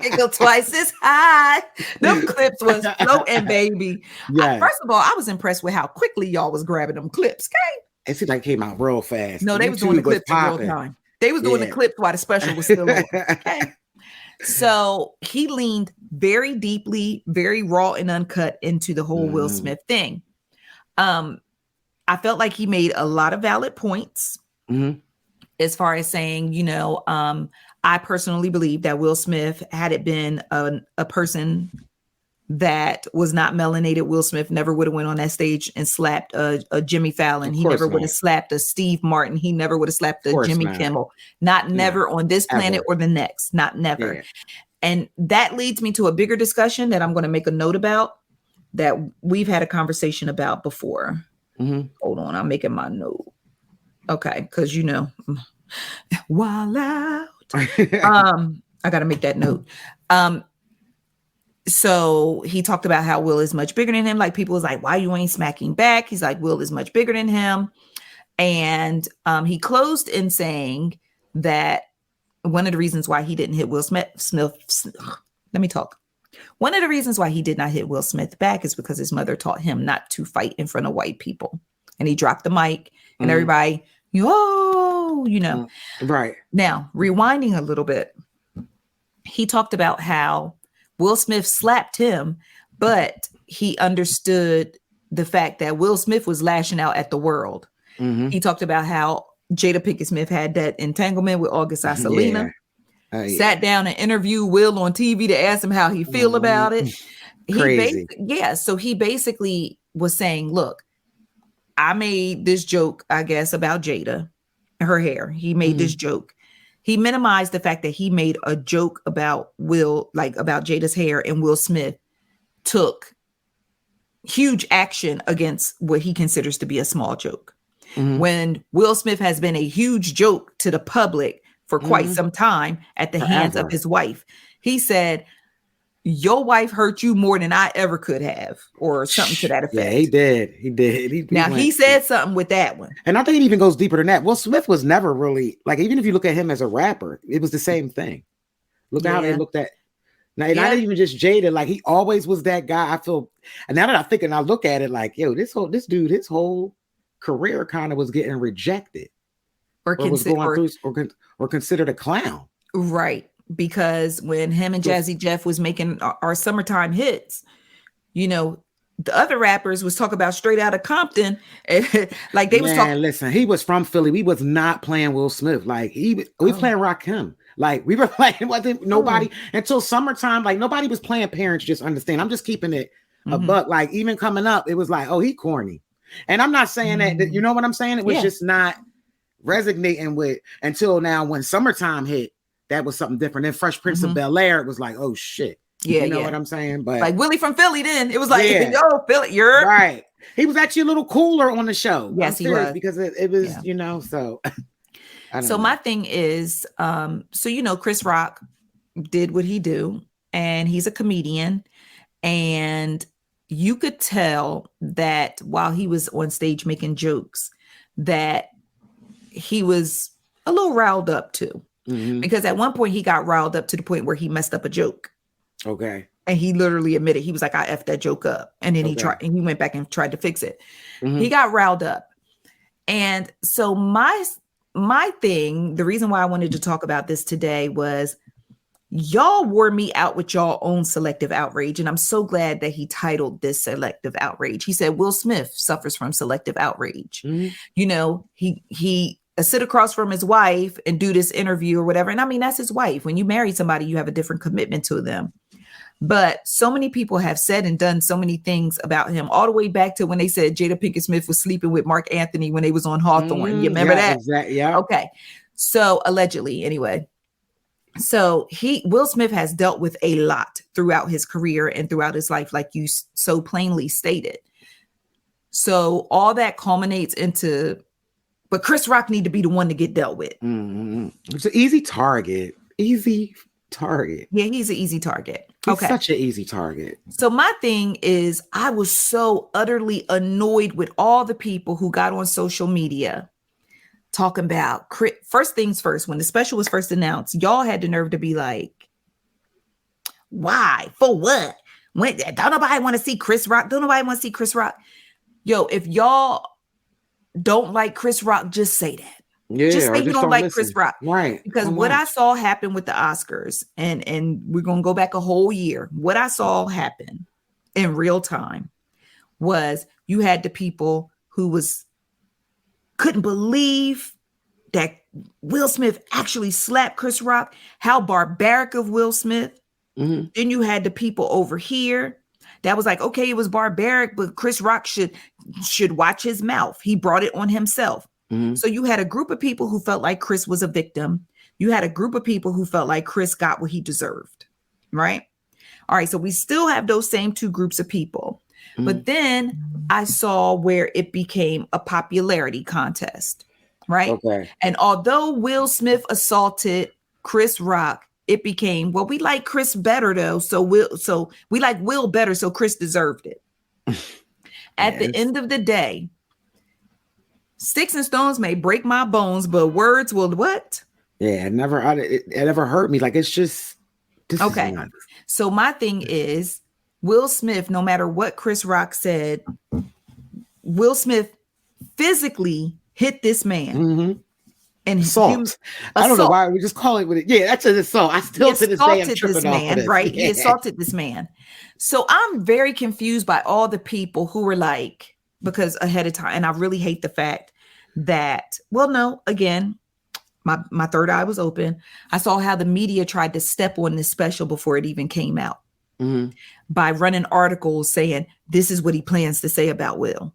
It go twice as high. Them clips was floating, baby. Yeah. First of all, I was impressed with how quickly y'all was grabbing them clips. Okay. It seemed like it came out real fast. No, they was doing the clips in real time. They was doing the clips while the special was still on. Okay. So he leaned very deeply, very raw and uncut into the whole Will Smith thing. I felt like he made a lot of valid points as far as saying, I personally believe that Will Smith, had it been a person that was not melanated, Will Smith never would have went on that stage and slapped a Jimmy Fallon. He never would have slapped a Steve Martin. He never would have slapped a Jimmy Kimmel. Never on this planet or the next. Not never. Yeah. And that leads me to a bigger discussion that I'm going to make a note about that we've had a conversation about before. Hold on, I'm making my note. Okay, because wild out. I gotta make that note. So he talked about how Will is much bigger than him. Like, people was like, why you ain't smacking back? He's like, Will is much bigger than him. And he closed in saying that one of the reasons why he didn't hit Will Smith, let me talk. One of the reasons why he did not hit Will Smith back is because his mother taught him not to fight in front of white people. And he dropped the mic and everybody, Right. Now, rewinding a little bit, he talked about how Will Smith slapped him, but he understood the fact that Will Smith was lashing out at the world. He talked about how Jada Pinkett Smith had that entanglement with August Alsina. Sat down and interviewed Will on TV to ask him how he feel about it. Crazy. So he basically was saying, look, I made this joke, I guess, about Jada, her hair. He made this joke. He minimized the fact that he made a joke about about Jada's hair, and Will Smith took huge action against what he considers to be a small joke. When Will Smith has been a huge joke to the public for quite some time at the hands of his wife. He said, your wife hurt you more than I ever could have, or something to that effect. Yeah, he did. He said something with that one. And I think it even goes deeper than that. Will Smith was never really, even if you look at him as a rapper, it was the same thing. Look at how they looked at. Now, not even just Jada, he always was that guy. I feel, and now that I think and I look at it this dude, his whole career kind of was getting rejected. Or considered a clown. Right. Because when him and Jazzy Jeff was making our summertime hits, the other rappers was talking about Straight Outta Compton. Was talking. Listen, he was from Philly. We was not playing Will Smith. We playing Rakim. We were playing, wasn't nobody until summertime. Nobody was playing Parents Just Understand. I'm just keeping it a buck. Even coming up, it was he corny. And I'm not saying that, you know what I'm saying? It was just not resonating with until now when summertime hit. That was something different. Then Fresh Prince of Bel-Air, it was oh shit. You know what I'm saying? But Willie from Philly, then it was yo, Philly, you're right. He was actually a little cooler on the show. Yes, he was, because it was, so. So my thing is, Chris Rock did what he do, and he's a comedian, and you could tell that while he was on stage making jokes, that he was a little riled up too. Because at one point he got riled up to the point where he messed up a joke. Okay. And he literally admitted, he was like, I effed that joke up. And then he went back and tried to fix it. He got riled up. And so my thing, the reason why I wanted to talk about this today was, y'all wore me out with y'all own selective outrage. And I'm so glad that he titled this Selective Outrage. He said, Will Smith suffers from selective outrage. Mm-hmm. You know, he sit across from his wife and do this interview or whatever. And I mean, that's his wife. When you marry somebody, you have a different commitment to them. But so many people have said and done so many things about him, all the way back to when they said Jada Pinkett Smith was sleeping with Mark Anthony when they was on Hawthorne. You remember that? Exactly. Yeah. Okay. So allegedly, anyway. So Will Smith has dealt with a lot throughout his career and throughout his life, like you so plainly stated. So all that culminates into, but Chris Rock need to be the one to get dealt with. Mm-hmm. It's an easy target. Easy target. Yeah, he's an easy target. He's such an easy target. So my thing is, I was so utterly annoyed with all the people who got on social media talking about first things first. When the special was first announced, y'all had the nerve to be like, why? For what? Don't nobody want to see Chris Rock? Don't nobody want to see Chris Rock? Yo, if y'all don't like Chris Rock, just say that. Yeah, just say you don't like listen. Chris Rock. Right. Because what I saw happen with the Oscars, and we're going to go back a whole year. What I saw happen in real time was you had the people who couldn't believe that Will Smith actually slapped Chris Rock. How barbaric of Will Smith. Mm-hmm. Then you had the people over here that was like, okay, it was barbaric, but Chris Rock should watch his mouth. He brought it on himself. Mm-hmm. So you had a group of people who felt like Chris was a victim. You had a group of people who felt like Chris got what he deserved. Right. All right. So we still have those same two groups of people. Mm-hmm. But then I saw where it became a popularity contest. Right. Okay. And although Will Smith assaulted Chris Rock, it became, well, we like Chris better though. So we like Will better. So Chris deserved it. At the end of the day, sticks and stones may break my bones, but words will what? Yeah, it never hurt me. Like, it's just okay. So my thing is, Will Smith, no matter what Chris Rock said, Will Smith physically hit this man. Mm-hmm. And assault. I don't know why we just call it with it. Yeah, that's an assault. I still to this day I'm tripping off this. Right? Yeah. He assaulted this man. So I'm very confused by all the people who were like, because ahead of time, and I really hate the fact that, well, no, again, my third eye was open. I saw how the media tried to step on this special before it even came out by running articles saying this is what he plans to say about Will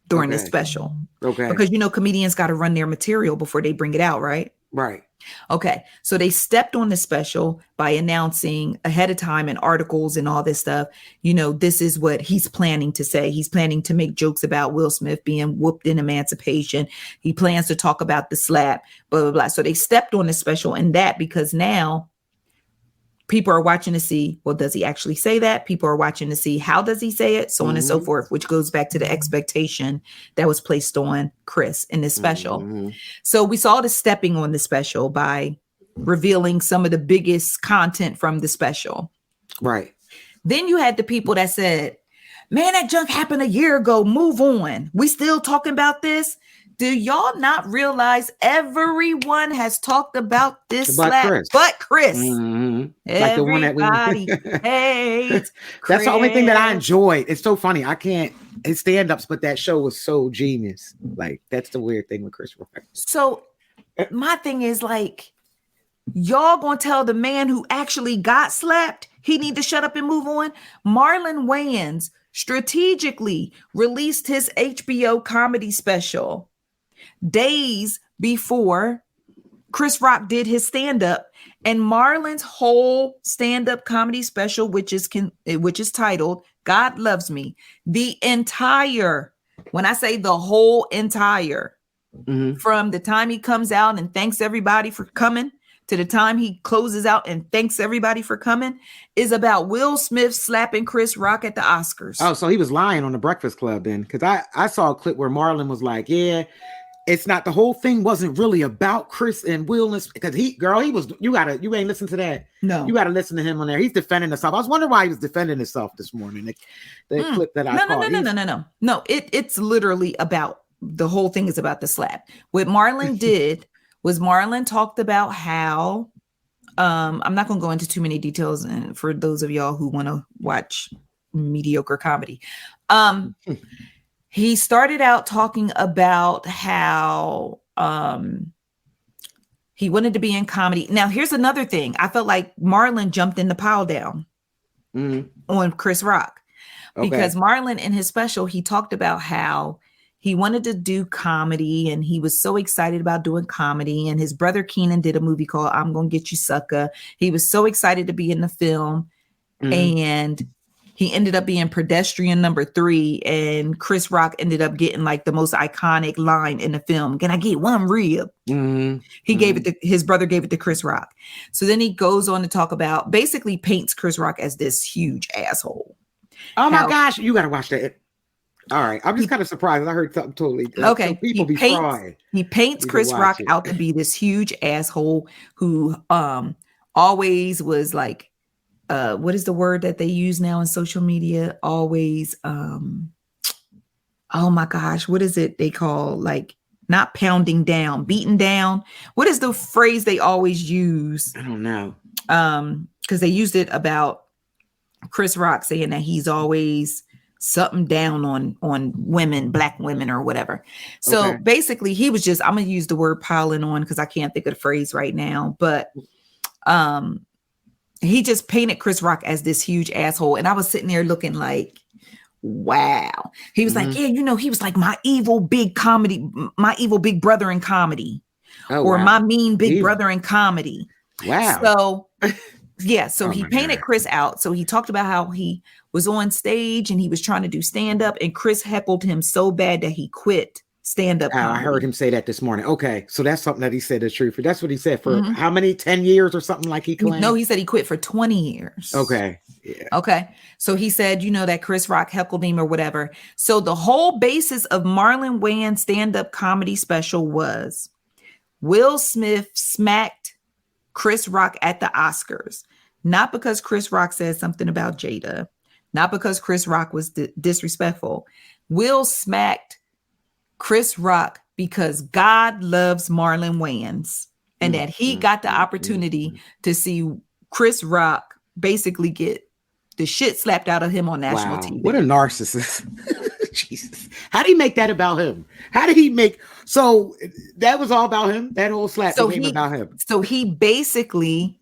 during this special. Okay. Because, comedians got to run their material before they bring it out, right? Right. Okay. So they stepped on the special by announcing ahead of time in articles and all this stuff, this is what he's planning to say. He's planning to make jokes about Will Smith being whooped in emancipation. He plans to talk about the slap, blah, blah, blah. So they stepped on the special and that because now people are watching to see, well, does he actually say that? People are watching to see, how does he say it? So on and so forth, which goes back to the expectation that was placed on Chris in this special. Mm-hmm. So we saw the stepping on the special by revealing some of the biggest content from the special. Right. Then you had the people that said, man, that junk happened a year ago. Move on. We still talking about this? Do y'all not realize everyone has talked about this slap but Chris? Mm-hmm. Like the one that we hates. That's the only thing that I enjoyed. It's so funny. I can't his stand-ups, but that show was so genius. Like, that's the weird thing with Chris Rock. So my thing is like, y'all gonna tell the man who actually got slapped he need to shut up and move on? Marlon Wayans strategically released his HBO comedy special days before Chris Rock did his stand-up, and Marlon's whole stand-up comedy special, which is titled God Loves Me, the entire, when I say the whole entire, from the time he comes out and thanks everybody for coming to the time he closes out and thanks everybody for coming, is about Will Smith slapping Chris Rock at the Oscars. Oh, so he was lying on the Breakfast Club then, because I saw a clip where Marlon was like, yeah, it's not, the whole thing wasn't really about Chris and Will, because you ain't listen to that. No. You got to listen to him on there. He's defending himself. I was wondering why he was defending himself this morning. The clip that I caught. No. It's literally about, the whole thing is about the slap. What Marlon did was Marlon talked about how I'm not going to go into too many details, and for those of y'all who want to watch mediocre comedy. He started out talking about how he wanted to be in comedy. Now, here's another thing. I felt like Marlon jumped in the pile down on Chris Rock because Marlon in his special, he talked about how he wanted to do comedy and he was so excited about doing comedy. And his brother Keenan did a movie called I'm Gonna Get You Sucker. He was so excited to be in the film. And he ended up being pedestrian number 3. And Chris Rock ended up getting like the most iconic line in the film. Can I get one rib? He gave it to his brother, gave it to Chris Rock. So then he goes on to talk about, basically paints Chris Rock as this huge asshole. Oh my gosh, you got to watch that. All right. I'm just kind of surprised. I heard something totally. Okay. People He paints Chris Rock out to be this huge asshole who always was like, what is the word that they use now in social media? Always, oh my gosh, what is it they call, like, not pounding down, beaten down? What is the phrase they always use? I don't know. Because they used it about Chris Rock saying that he's always something down on women, black women or whatever. So basically he was just, I'm going to use the word piling on because I can't think of the phrase right now, but he just painted Chris Rock as this huge asshole. And I was sitting there looking like, wow. He was like, yeah, you know, he was like my evil big brother in comedy. My mean big brother in comedy. Wow. So yeah, so he painted Chris out. So he talked about how he was on stage and he was trying to do stand-up and Chris heckled him so bad that he quit stand-up comedy. I heard him say that this morning. Okay, so that's something that he said is true. That's what he said for how many, 10 years or something like he claimed? No, he said he quit for 20 years. Okay. Yeah. Okay. So he said, you know, that Chris Rock heckled him or whatever. So the whole basis of Marlon Wayans' stand-up comedy special was Will Smith smacked Chris Rock at the Oscars. Not because Chris Rock said something about Jada. Not because Chris Rock was disrespectful. Will smacked Chris Rock because God loves Marlon Wayans and that he got the opportunity to see Chris Rock basically get the shit slapped out of him on national TV. What a narcissist. Jesus. How did he make that about him? How did he make, so that was all about him? That whole slap became about him? So he basically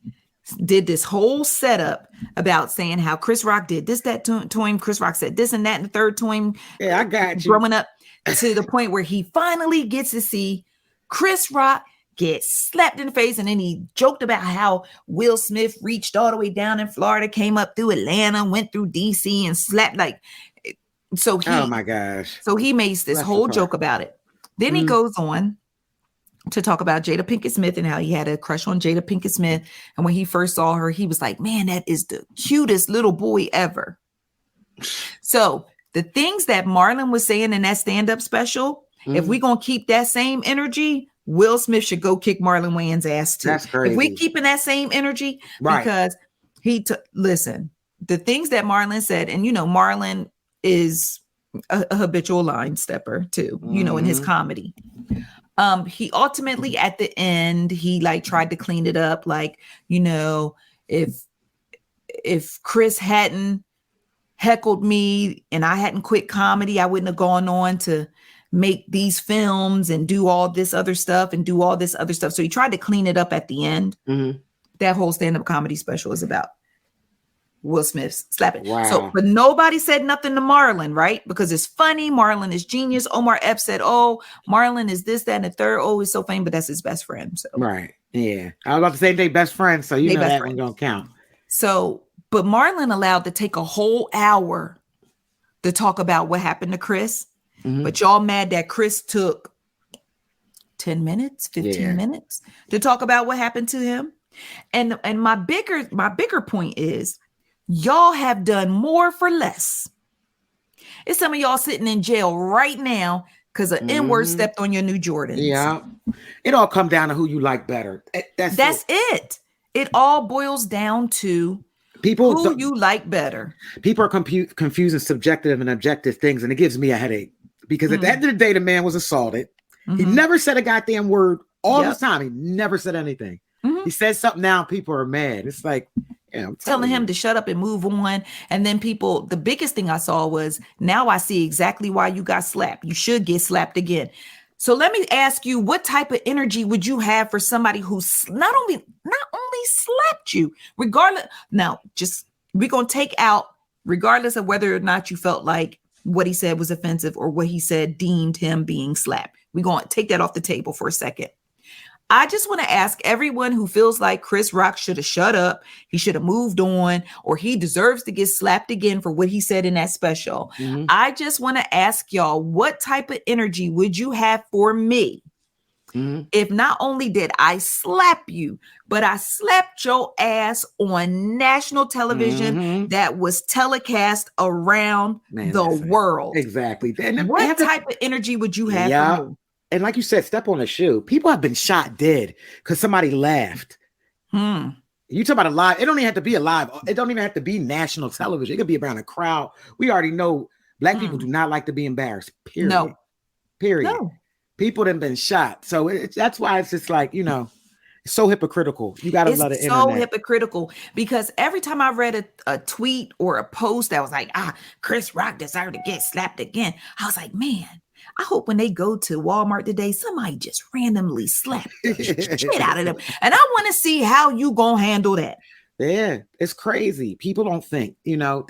did this whole setup about saying how Chris Rock did this, that to him. Chris Rock said this and that, and the third to him. Yeah, I got you. Growing up to the point where he finally gets to see Chris Rock get slapped in the face. And then he joked about how Will Smith reached all the way down in Florida, came up through Atlanta, went through DC and slapped so he, oh my gosh. So he makes this whole joke about it. Then he goes on to talk about Jada Pinkett Smith and how he had a crush on Jada Pinkett Smith. And when he first saw her, he was like, man, that is the cutest little boy ever. So the things that Marlon was saying in that stand-up special, if we're going to keep that same energy, Will Smith should go kick Marlon Wayans' ass too. That's crazy. If we keeping that same energy, because listen, the things that Marlon said, and you know, Marlon is a habitual line stepper too, you know, in his comedy. He ultimately at the end, he like tried to clean it up. Like, you know, if Chris hadn't heckled me and I hadn't quit comedy, I wouldn't have gone on to make these films and do all this other stuff. So he tried to clean it up at the end. That whole stand-up comedy special is about Will Smith slapping. Wow. So, but nobody said nothing to Marlon, right? Because it's funny. Marlon is genius. Omar Epps said, oh, Marlon is this, that, and the third. Oh, he's so famous, but that's his best friend. So. Right. Yeah. I was about to say they best friends. So you know that one don't count. So, but Marlon allowed to take a whole hour to talk about what happened to Chris. But y'all mad that Chris took 10 minutes, 15 minutes to talk about what happened to him. And my bigger point is, y'all have done more for less. It's some of y'all sitting in jail right now because an N-word stepped on your new Jordans. Yeah. It all come down to who you like better. That's it. It all boils down to who you like better. People are confusing subjective and objective things, and it gives me a headache. Because at the end of the day, the man was assaulted. He never said a goddamn word all this time. He never said anything. He says something now, people are mad. It's like, yeah, I'm telling him to shut up and move on. And then people, the biggest thing I saw was, now I see exactly why you got slapped. You should get slapped again. So let me ask you, what type of energy would you have for somebody who's not only slapped you, regardless? Now, we're going to take out, regardless of whether or not you felt like what he said was offensive or what he said deemed him being slapped. We're going to take that off the table for a second. I just want to ask everyone who feels like Chris Rock should have shut up, he should have moved on, or he deserves to get slapped again for what he said in that special. Mm-hmm. I just want to ask y'all, what type of energy would you have for me if not only did I slap you, but I slapped your ass on national television that was telecast around the world? Exactly. What type of energy would you have for me? And like you said, step on a shoe. People have been shot dead because somebody laughed. You talk about a live. It don't even have to be a live. It don't even have to be national television. It could be around a crowd. We already know Black people do not like to be embarrassed. Period. No. Period. No. People have been shot. So that's why it's just like, you know, it's so hypocritical. You got to love the internet. It's so hypocritical because every time I read a tweet or a post that was like, Chris Rock deserved to get slapped again, I was like, man, I hope when they go to Walmart today, somebody just randomly slap the shit out of them. And I want to see how you going to handle that. Yeah, it's crazy. People don't think, you know,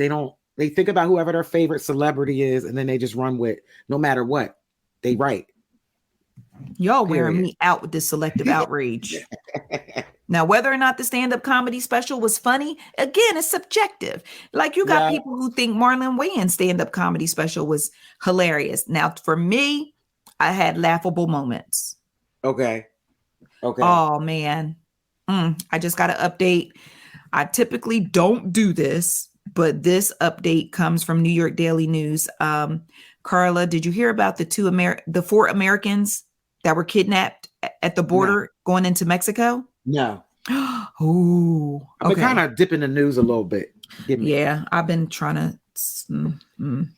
they think about whoever their favorite celebrity is, and then they just run with no matter what. They right. Y'all wearing me out with this selective outrage. Now, whether or not the stand-up comedy special was funny, again, it's subjective. Like you got people who think Marlon Wayans' stand-up comedy special was hilarious. Now, for me, I had laughable moments. Okay. Oh, man. I just got to update. I typically don't do this, but this update comes from New York Daily News. Karla, did you hear about the 4 Americans that were kidnapped at the border going into Mexico? No. Oh, I've been kind of dipping the news a little bit. Yeah, I've been trying to.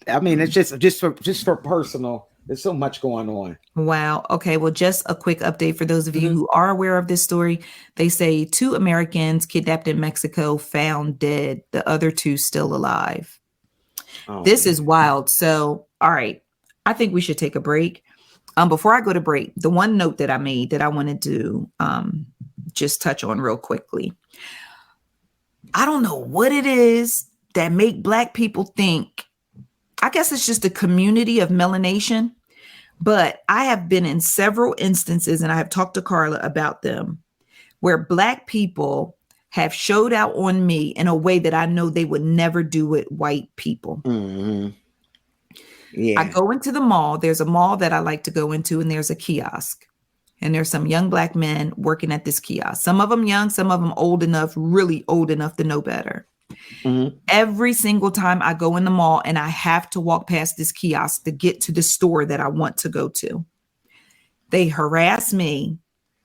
I mean, it's just for personal. There's so much going on. Wow. Okay. Well, just a quick update for those of you who are aware of this story. They say 2 Americans kidnapped in Mexico found dead. The other 2 still alive. This is wild. So, all right. I think we should take a break. Before I go to break, the one note that I made that I wanted to just touch on real quickly. I don't know what it is that make Black people think, I guess it's just a community of melanation, but I have been in several instances, and I have talked to Karla about them, where Black people have showed out on me in a way that I know they would never do with white people. Mm-hmm. Yeah. I go into the mall. There's a mall that I like to go into, and there's a kiosk. And there's some young Black men working at this kiosk. Some of them young, some of them old enough, really old enough to know better. Mm-hmm. Every single time I go in the mall and I have to walk past this kiosk to get to the store that I want to go to, they harass me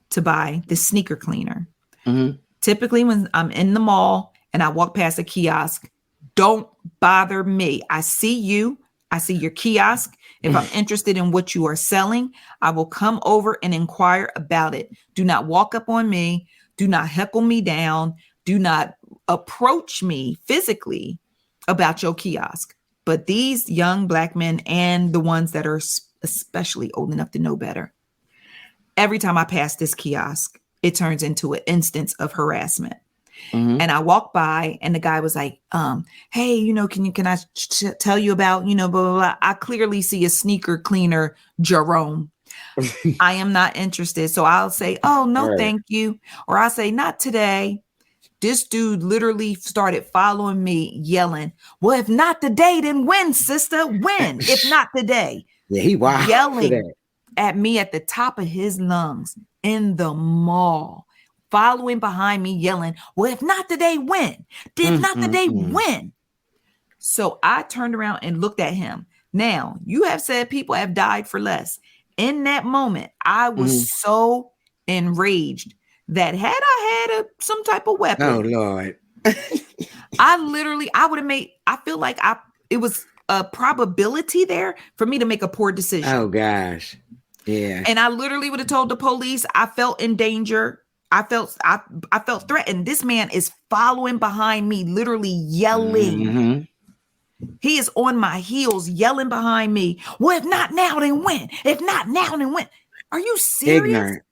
to buy the sneaker cleaner. Mm-hmm. Typically, when I'm in the mall and I walk past a kiosk, don't bother me. I see you. I see your kiosk. If I'm interested in what you are selling, I will come over and inquire about it. Do not walk up on me. Do not heckle me down. Do not approach me physically about your kiosk. But these young Black men and the ones that are especially old enough to know better, every time I pass this kiosk, it turns into an instance of harassment. Mm-hmm. And I walked by and the guy was like, hey, you know, can I tell you about, you know, blah, blah, blah. I clearly see a sneaker cleaner, Jerome. I am not interested. So I'll say, oh, no, thank you. Or I'll say, not today. This dude literally started following me, yelling, well, if not today, then when, sister? When? If not today. Yeah, he wild. Yelling at me at the top of his lungs in the mall. Following behind me, yelling, well, if not today, when? If not today, when? So I turned around and looked at him. Now, you have said people have died for less. In that moment, I was so enraged that had I had some type of weapon. Oh, Lord. I would have made, I feel like it was a probability there for me to make a poor decision. Oh, gosh. Yeah. And I literally would have told the police I felt in danger. I felt threatened. This man is following behind me, literally yelling. Mm-hmm. He is on my heels, yelling behind me. Well, if not now, then when? If not now, then when? Are you serious? Ignorant.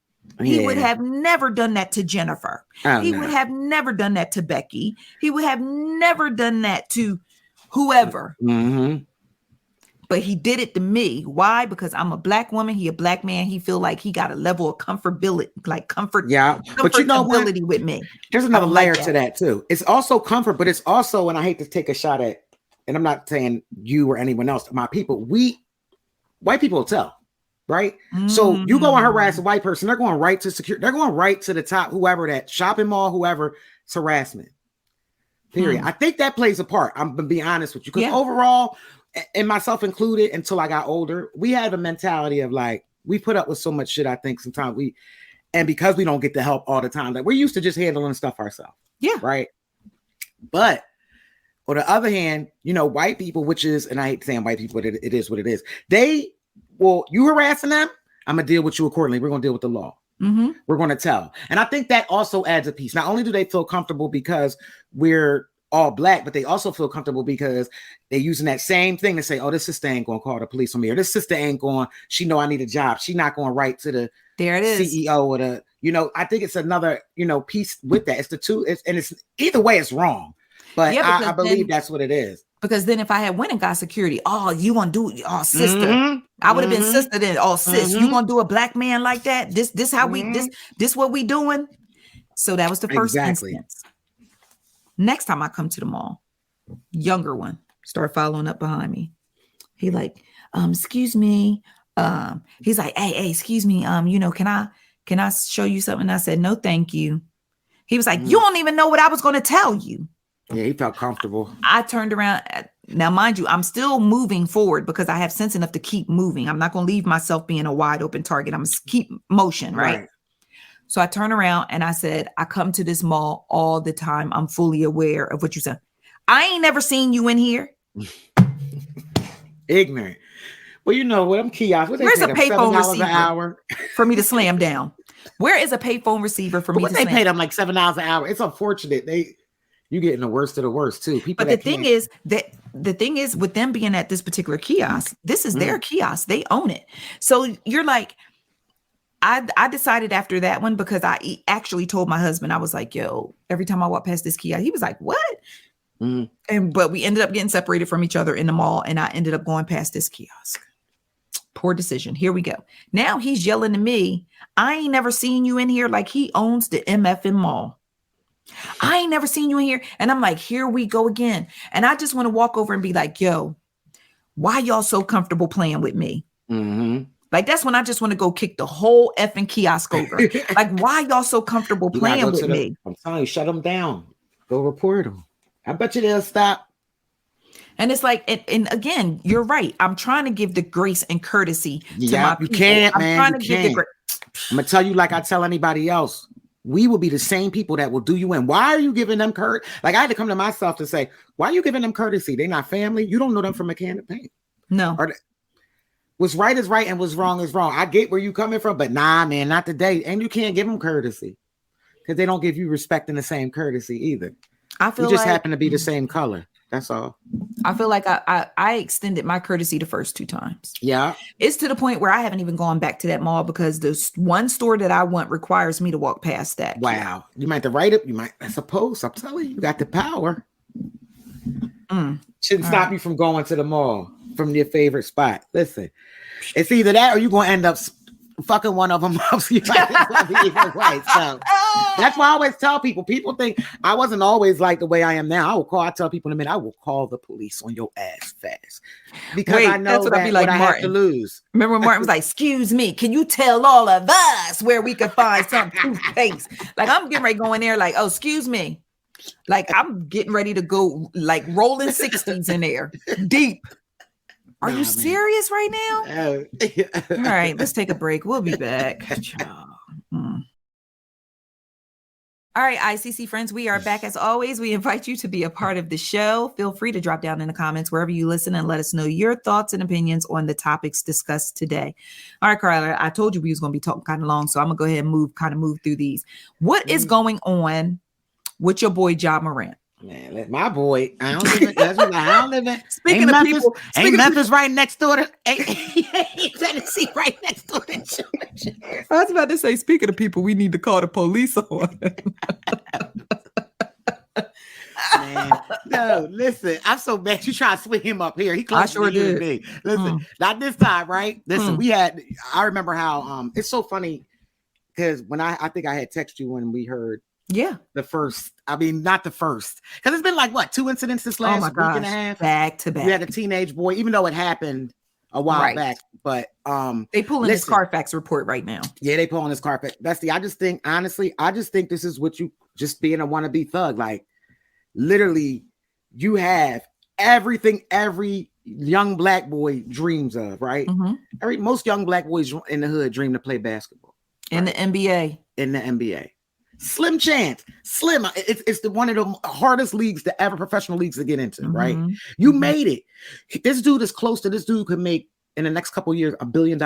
He would have never done that to Jennifer. He would have never done that to Becky. He would have never done that to whoever. Mm-hmm. But he did it to me. Why? Because I'm a black woman. He a black man. He feel like he got a level of comfortability, like comfort. Yeah, but you know what? With me. There's another layer to that too. It's also comfort, but it's also, and I hate to take a shot at, and I'm not saying you or anyone else, my people. White people will tell, right? Mm-hmm. So you go and harass a white person, they're going right to security. They're going right to the top, whoever that shopping mall, whoever. It's harassment. Period. I think that plays a part. I'm gonna be honest with you, because overall, and myself included, until I got older, we had a mentality of like, we put up with so much shit. I think sometimes and because we don't get the help all the time, like we're used to just handling stuff ourselves. Yeah. Right. But on the other hand, you know, white people, which is, and I hate saying white people, but it is what it is. You harassing them, I'm going to deal with you accordingly. We're going to deal with the law. Mm-hmm. We're going to tell. And I think that also adds a piece. Not only do they feel comfortable because we're all black, but they also feel comfortable because they're using that same thing to say, oh, this sister ain't going to call the police on me, or this sister ain't going, she know I need a job. She not going right to the CEO or the, you know, I think it's another, you know, piece with that. It's the two, and it's either way, it's wrong. But I believe that's what it is. Because then if I had went and got security, you want to do, sister. Mm-hmm. I would have been sister then. Sis, you going to do a black man like that? This how we, this what we doing? So that was the first instance. Next time I come to the mall, younger one start following up behind me. He like, excuse me. He's like, hey, excuse me. You know, can I show you something? I said, no, thank you. He was like, you don't even know what I was going to tell you. Yeah, he felt comfortable. I turned around. Now, mind you, I'm still moving forward because I have sense enough to keep moving. I'm not going to leave myself being a wide open target. I'm going to keep motion, right? So I turn around and I said, I come to this mall all the time. I'm fully aware of what you said. I ain't never seen you in here. Ignorant. Well, you know what? I'm kiosks. Where's a payphone receiver for me to slam down? Where is a payphone receiver for me to slam down? They pay them like $7 an hour. It's unfortunate. You getting the worst of the worst too. People. But the thing is with them being at this particular kiosk, this is their kiosk. They own it. So you're like, I decided after that one, because I actually told my husband, I was like, yo, every time I walk past this kiosk, he was like, what? But we ended up getting separated from each other in the mall, and I ended up going past this kiosk. Poor decision. Here we go. Now he's yelling to me, I ain't never seen you in here. Like he owns the MFM mall. I ain't never seen you in here. And I'm like, here we go again. And I just want to walk over and be like, yo, why y'all so comfortable playing with me? Mm-hmm. Like, that's when I just want to go kick the whole effing kiosk over. Like, why y'all so comfortable playing with me? I'm telling you, shut them down. Go report them. I bet you they'll stop. And it's like, and again, you're right. I'm trying to give the grace and courtesy to my people. You can't, man. I'm going to tell you like I tell anybody else. We will be the same people that will do you in. Why are you giving them courtesy? Like, I had to come to myself to say, why are you giving them courtesy? They're not family. You don't know them from a can of paint. No. What's right is right and what's wrong is wrong. I get where you coming from, but nah, man, not today. And you can't give them courtesy because they don't give you respect and the same courtesy either. I feel you just happen to be the same color. That's all. I feel like I extended my courtesy the first 2 times. Yeah. It's to the point where I haven't even gone back to that mall because the one store that I want requires me to walk past that. Wow. You might have to write it. You might, I suppose. I'm telling you, you got the power. Shouldn't stop you from going to the mall from your favorite spot. Listen, it's either that or you're going to end up fucking one of them up. So you might be even right. So that's why I always tell people think I wasn't always like the way I am now. I tell people in a minute, I will call the police on your ass fast because I know what I have to lose. Remember when Martin was like, excuse me, can you tell all of us where we could find some toothpaste? Like, I'm getting ready to go in there like, oh, excuse me. Like, I'm getting ready to go like rolling 60s in there deep. Are you serious right now? All right, let's take a break. We'll be back. All All right, ICC friends, we are back as always. We invite you to be a part of the show. Feel free to drop down in the comments wherever you listen and let us know your thoughts and opinions on the topics discussed today. All right, Karla, I told you we was going to be talking kind of long, so I'm going to go ahead and move through these. What is going on with your boy Ja Morant? Man, my boy, I don't live in. Speaking ain't of Memphis, people, ain't Memphis right next door to Tennessee right next door to Georgia. I was about to say, speaking of people, we need to call the police on. Man, no, listen, I'm so mad you try to swing him up here. He I sure did. Listen, not this time, right? Listen, I remember how it's so funny because when I think I had texted you when we heard the first, not the first, because it's been like what, 2 incidents this last week and a half, back to back. We had a teenage boy, even though it happened a while back, but they pulling his Carfax report right now. Yeah, they pulling his Carfax. I just think this is what you just being a wannabe thug. Like literally, you have everything every young black boy dreams of, right? Mm-hmm. Most young black boys in the hood dream to play basketball in the NBA. In the NBA. Slim chance, slim. It's one of the hardest leagues to ever professional leagues to get into, right? You made it. This dude is close to this dude could make in the next couple of years $1 billion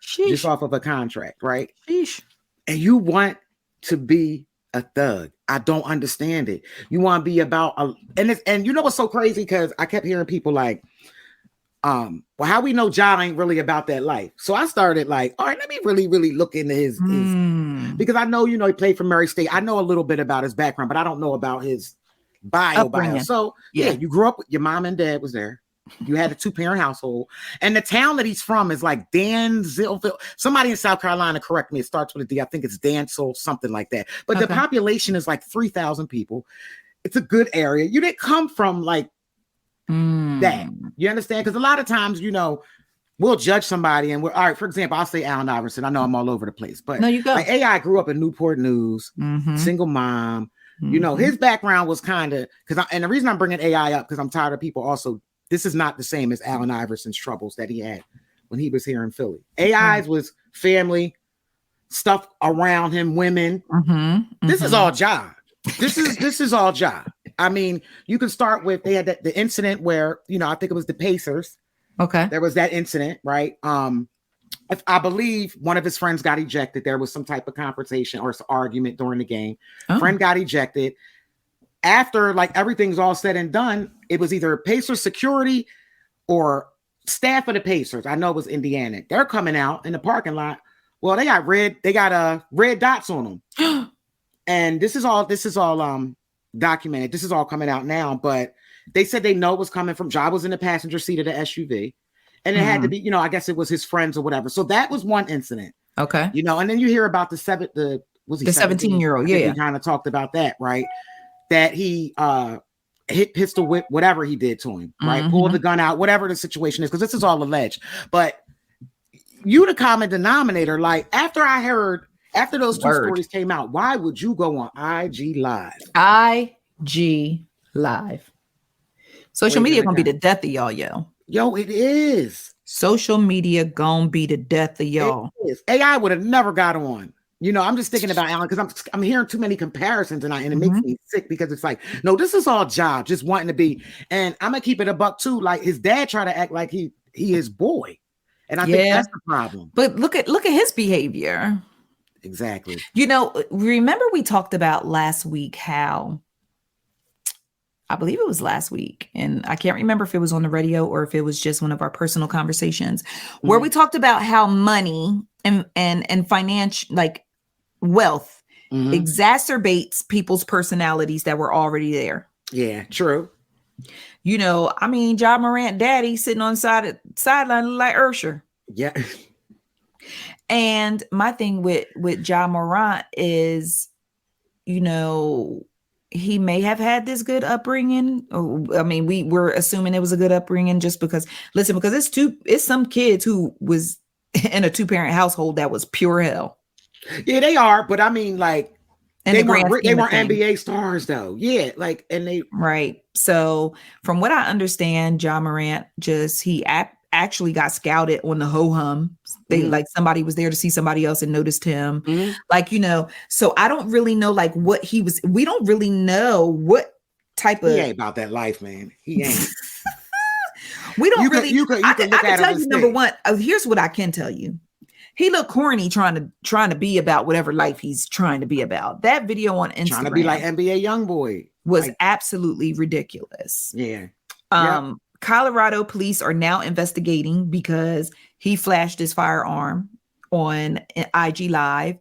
just off of a contract, right? Sheesh. And you want to be a thug. I don't understand it. You want to be about and you know what's so crazy? Because I kept hearing people like, well, how we know John ain't really about that life. So I started like, all right, let me really, really look into his because I know, he played for Murray State. I know a little bit about his background, but I don't know about his bio. So yeah, you grew up with your mom and dad was there. You had a 2-parent household, and the town that he's from is like Danville. Somebody in South Carolina, correct me. It starts with a D. I think it's Dancel, something like that. But the population is like 3,000 people. It's a good area. You didn't come from like that. You understand? Because a lot of times, we'll judge somebody and we're all right. For example, I'll say Allen Iverson. I know I'm all over the place, but no, you go. Like AI grew up in Newport News, single mom. His background was kind of and the reason I'm bringing AI up because I'm tired of people also. This is not the same as Allen Iverson's troubles that he had when he was here in Philly. AI's was family stuff around him, women. This is all Ja. This is all Ja. I mean, you can start with they had the incident where I think it was the Pacers. Okay, there was that incident, right? I believe one of his friends got ejected. There was some type of confrontation or argument during the game. Friend got ejected. After like everything's all said and done, it was either Pacers security or staff of the Pacers. I know it was Indiana. They're coming out in the parking lot. Well, they got red dots on them. And this is all documented. This is all coming out now, but they said they know it was coming from Ja was in the passenger seat of the SUV. And it had to be, I guess it was his friends or whatever. So that was one incident. Okay. And then you hear about the 17-year-old. Yeah. We kind of talked about that, right? That he hit pistol whip, whatever he did to him, right? Pulled the gun out, whatever the situation is, because this is all alleged. But you, the common denominator, like after those two stories came out, why would you go on IG Live? IG Live. Social media gonna be the death of y'all, yo. Yo, it is. Social media gonna be the death of y'all. It is. AI would have never got on. I'm just thinking about Allen because I'm hearing too many comparisons and it makes me sick because it's like, no, this is all Ja just wanting to be. And I'm gonna keep it a buck too. Like his dad tried to act like he is boy, and I think that's the problem. But look at his behavior. Exactly. Remember we talked about last week how I believe it was last week, and I can't remember if it was on the radio or if it was just one of our personal conversations where we talked about how money and financial wealth exacerbates people's personalities that were already there. Yeah, true. Ja Morant daddy sitting on the sideline like Ursher. Yeah. And my thing with Ja Morant is, he may have had this good upbringing. We were assuming it was a good upbringing just because it's some kids who was in a 2-parent household that was pure hell. Yeah, they are, but they weren't NBA stars though. Yeah, right. So from what I understand, Ja Morant he actually got scouted on the ho-hum. They like somebody was there to see somebody else and noticed him. Like, you know, so I don't really know like what he was. We don't really know what type of. He ain't about that life, man. He ain't. We don't really. I can tell you number one. Here's what I can tell you. He looked corny trying to be about whatever life he's trying to be about. That video on Instagram, trying to be like NBA YoungBoy, was absolutely ridiculous. Yeah. Colorado police are now investigating because he flashed his firearm on IG Live.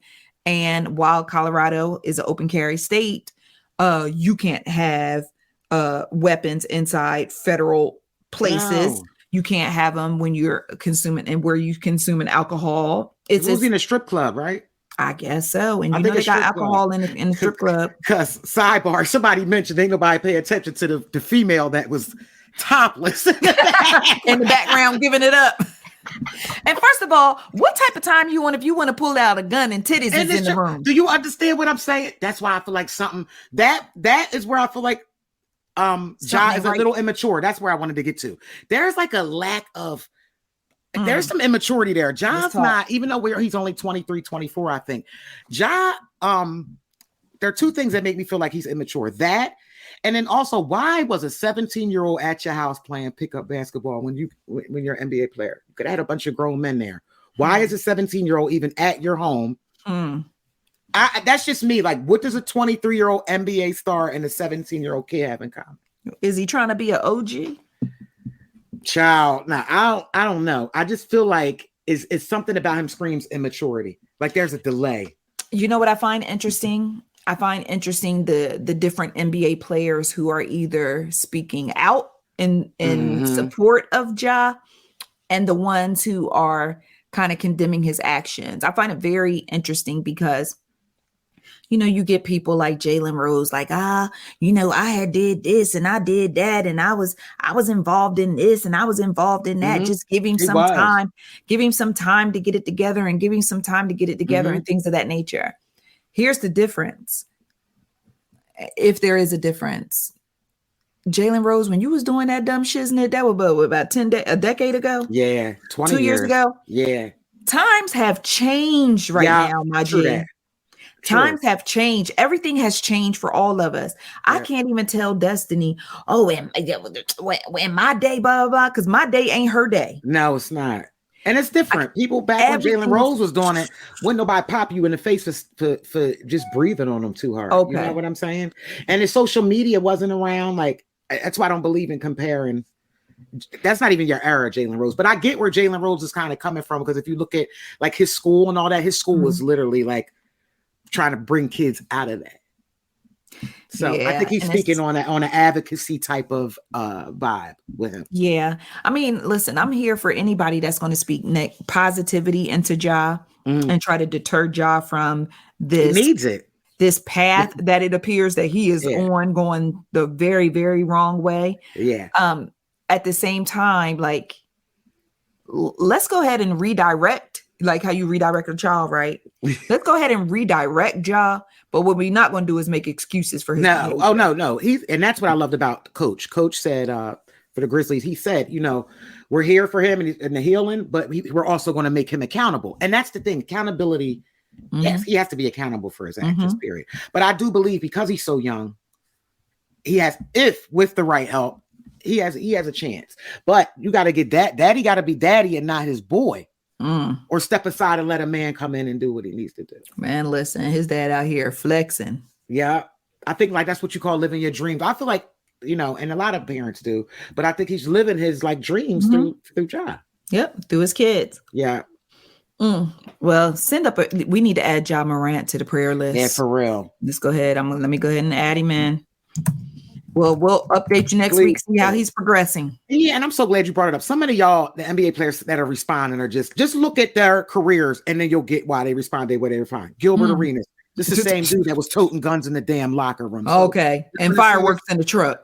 And while Colorado is an open carry state, you can't have weapons inside federal places. No. You can't have them when you're consuming and where you consuming alcohol. It's in a strip club, right? I guess so. And you know they got alcohol in the strip club. Because sidebar, somebody mentioned ain't nobody pay attention to the female that was topless in the background giving it up. And first of all, what type of time you want if you want to pull out a gun and titties is in the room? Do you understand what I'm saying? That's why I feel like something that is where I feel like Ja is a little immature. That's where I wanted to get to. There's like a lack of there's some immaturity there. Ja's not, even though he's only 23, 24, I think. Ja, there are two things that make me feel like he's immature. That, and then also, why was a 17-year-old at your house playing pickup basketball when you're an NBA player? You could have had a bunch of grown men there. Why is a 17-year-old even at your home? That's just me. Like, what does a 23-year-old NBA star and a 17-year-old kid have in common? Is he trying to be an OG? Child, now I don't know. I just feel like it's something about him screams immaturity. Like there's a delay. You know what I find interesting? I find interesting the different NBA players who are either speaking out in support of Ja and the ones who are kind of condemning his actions. I find it very interesting because, you know, you get people like Jalen Rose, like, you know, I had did this and I did that. And I was involved in this and I was involved in that. Just give him some time to get it together and give him some time to get it together and things of that nature. Here's the difference. If there is a difference, Jalen Rose, when you was doing that dumb shiznit, that was about a decade ago. Yeah. 2 years ago. Yeah. Times have changed now, my G. Times have changed. Everything has changed for all of us. I can't even tell Destiny, in my day, blah, blah, blah, because my day ain't her day. No, it's not. And it's different. People back when Jalen Rose was doing it, wouldn't nobody pop you in the face for just breathing on them too hard. Okay. You know what I'm saying? And the social media wasn't around. Like, that's why I don't believe in comparing. That's not even your era, Jalen Rose. But I get where Jalen Rose is kind of coming from, because if you look at like his school and all that, his school was literally like trying to bring kids out of that. So I think he's speaking on an advocacy type of vibe with him. Yeah. I mean, listen, I'm here for anybody that's going to speak positivity into Ja and try to deter Ja from this. He needs it. This path that it appears that he is on, going the very, very wrong way. Yeah. At the same time, like, let's go ahead and redirect, like how you redirect a child, right? Let's go ahead and redirect Ja. But what we're not going to do is make excuses for his behavior. Oh, no. And that's what I loved about Coach. Coach said for the Grizzlies, he said, you know, we're here for him and the healing, but we're also going to make him accountable. And that's the thing. Accountability. Yes, he has to be accountable for his actions, period. But I do believe because he's so young, he has, if with the right help, he has a chance. But you got to get that. Daddy got to be daddy and not his boy. Or step aside and let a man come in and do what he needs to do. Man, listen, his dad out here flexing. Yeah. I think like that's what you call living your dreams. I feel like, you know, and a lot of parents do, but I think he's living his like dreams through Ja. Yep, through his kids. Yeah. Well, we need to add Ja Morant to the prayer list. Yeah, for real. Let's go ahead. Let me go ahead and add him in. Well, we'll update you next week, see how he's progressing. Yeah, and I'm so glad you brought it up. So many of y'all, the NBA players that are responding, are just look at their careers, and then you'll get why they respond the way they respond. Gilbert Arenas, this is the same dude that was toting guns in the damn locker room. Okay, and fireworks in the truck.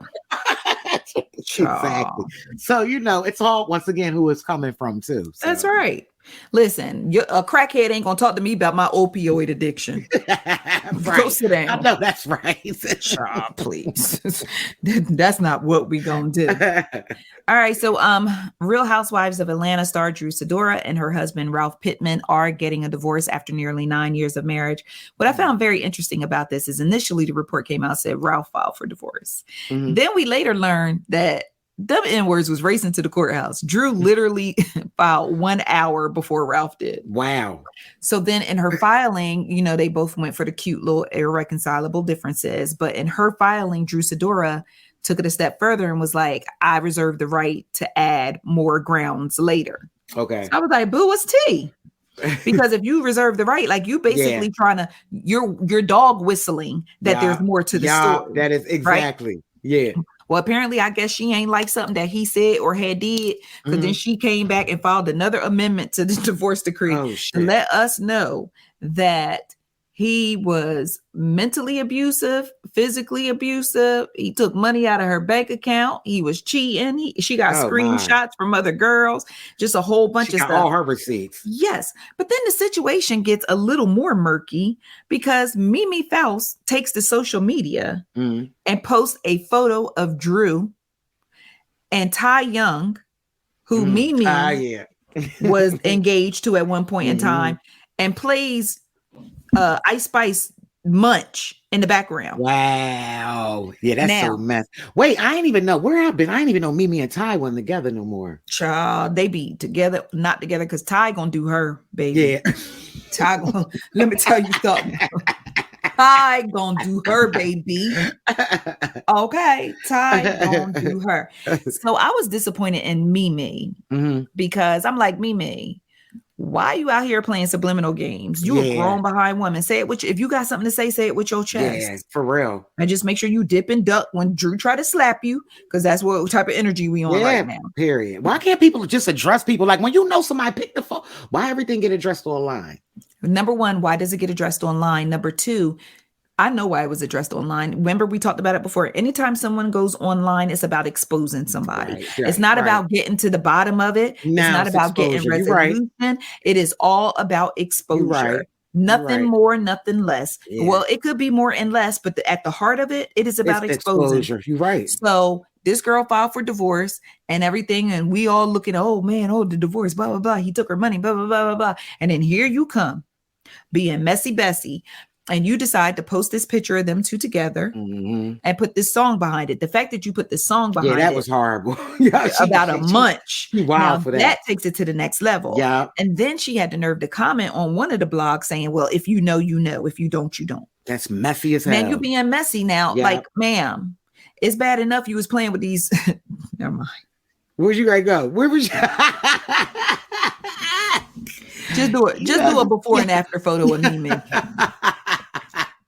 Exactly. So, you know, it's all, once again, who it's coming from, too. So. That's right. Listen, a crackhead ain't gonna talk to me about my opioid addiction. Right. Go sit down. I know that's right. Child, please. That's not what we gonna do. All right, so Real Housewives of Atlanta star Drew Sidora and her husband Ralph Pittman are getting a divorce after nearly 9 years of marriage. What I found very interesting about this is initially the report came out said Ralph filed for divorce. Mm-hmm. Then we later learned that them N-words was racing to the courthouse. Drew literally filed 1 hour before Ralph did. Wow. So then in her filing, you know, they both went for the cute little irreconcilable differences. But in her filing, Drew Sidora took it a step further and was like, I reserve the right to add more grounds later. Okay. So I was like, boo, what's tea? Because if you reserve the right, like you basically trying to, you're dog whistling that there's more to the story. That is exactly. Right? Yeah. Well, apparently, I guess she ain't like something that he said or had did, because then she came back and filed another amendment to the divorce decree to let us know that he was mentally abusive, physically abusive. He took money out of her bank account. He was cheating. She got screenshots from other girls, just a whole bunch of stuff. All her receipts. Yes. But then the situation gets a little more murky because Mimi Faust takes to social media and posts a photo of Drew and Ty Young, who Mimi was engaged to at one point in time, and plays Ice Spice Munch in the background. Wow. Yeah, that's so mess. Wait, I ain't even know where I've been. I ain't even know Mimi and Ty wasn't together no more. Child, they be together, not together, because Ty gonna do her, baby. Yeah. Ty gonna, let me tell you something. Ty gonna do her, baby. Okay, Ty gonna do her. So I was disappointed in Mimi because I'm like, Mimi, why are you out here playing subliminal games? You a grown behind woman. Say it with if you got something to say it with your chest. Yeah, for real. And just make sure you dip and duck when Drew try to slap you, because that's what type of energy we on right now. Period. Why can't people just address people? Like when you know somebody picked the phone, why everything get addressed online? Number one, why does it get addressed online? Number two, I know why it was addressed online. Remember, we talked about it before. Anytime someone goes online, it's about exposing somebody. Right, it's not about getting to the bottom of it. It's not about getting resolution. It is all about exposure. Nothing more, nothing less. Yeah. Well, it could be more and less, but at the heart of it, it is about exposure. You're right. So this girl filed for divorce and everything, and we all looking, oh man, the divorce, blah, blah, blah. He took her money, blah, blah, blah, blah, blah. And then here you come, being messy Bessie. And you decide to post this picture of them two together and put this song behind it. The fact that you put this song behind that was horrible. About a munch. Wow, for that takes it to the next level. Yeah. And then she had the nerve to comment on one of the blogs saying, well, if you know, you know. If you don't, you don't. That's messy as hell. Man, you being messy now. Yeah. Like, ma'am, it's bad enough you was playing with these. Never mind. Where'd you guys go? Where was you? Just do it. Just do a before and after photo of Mimi.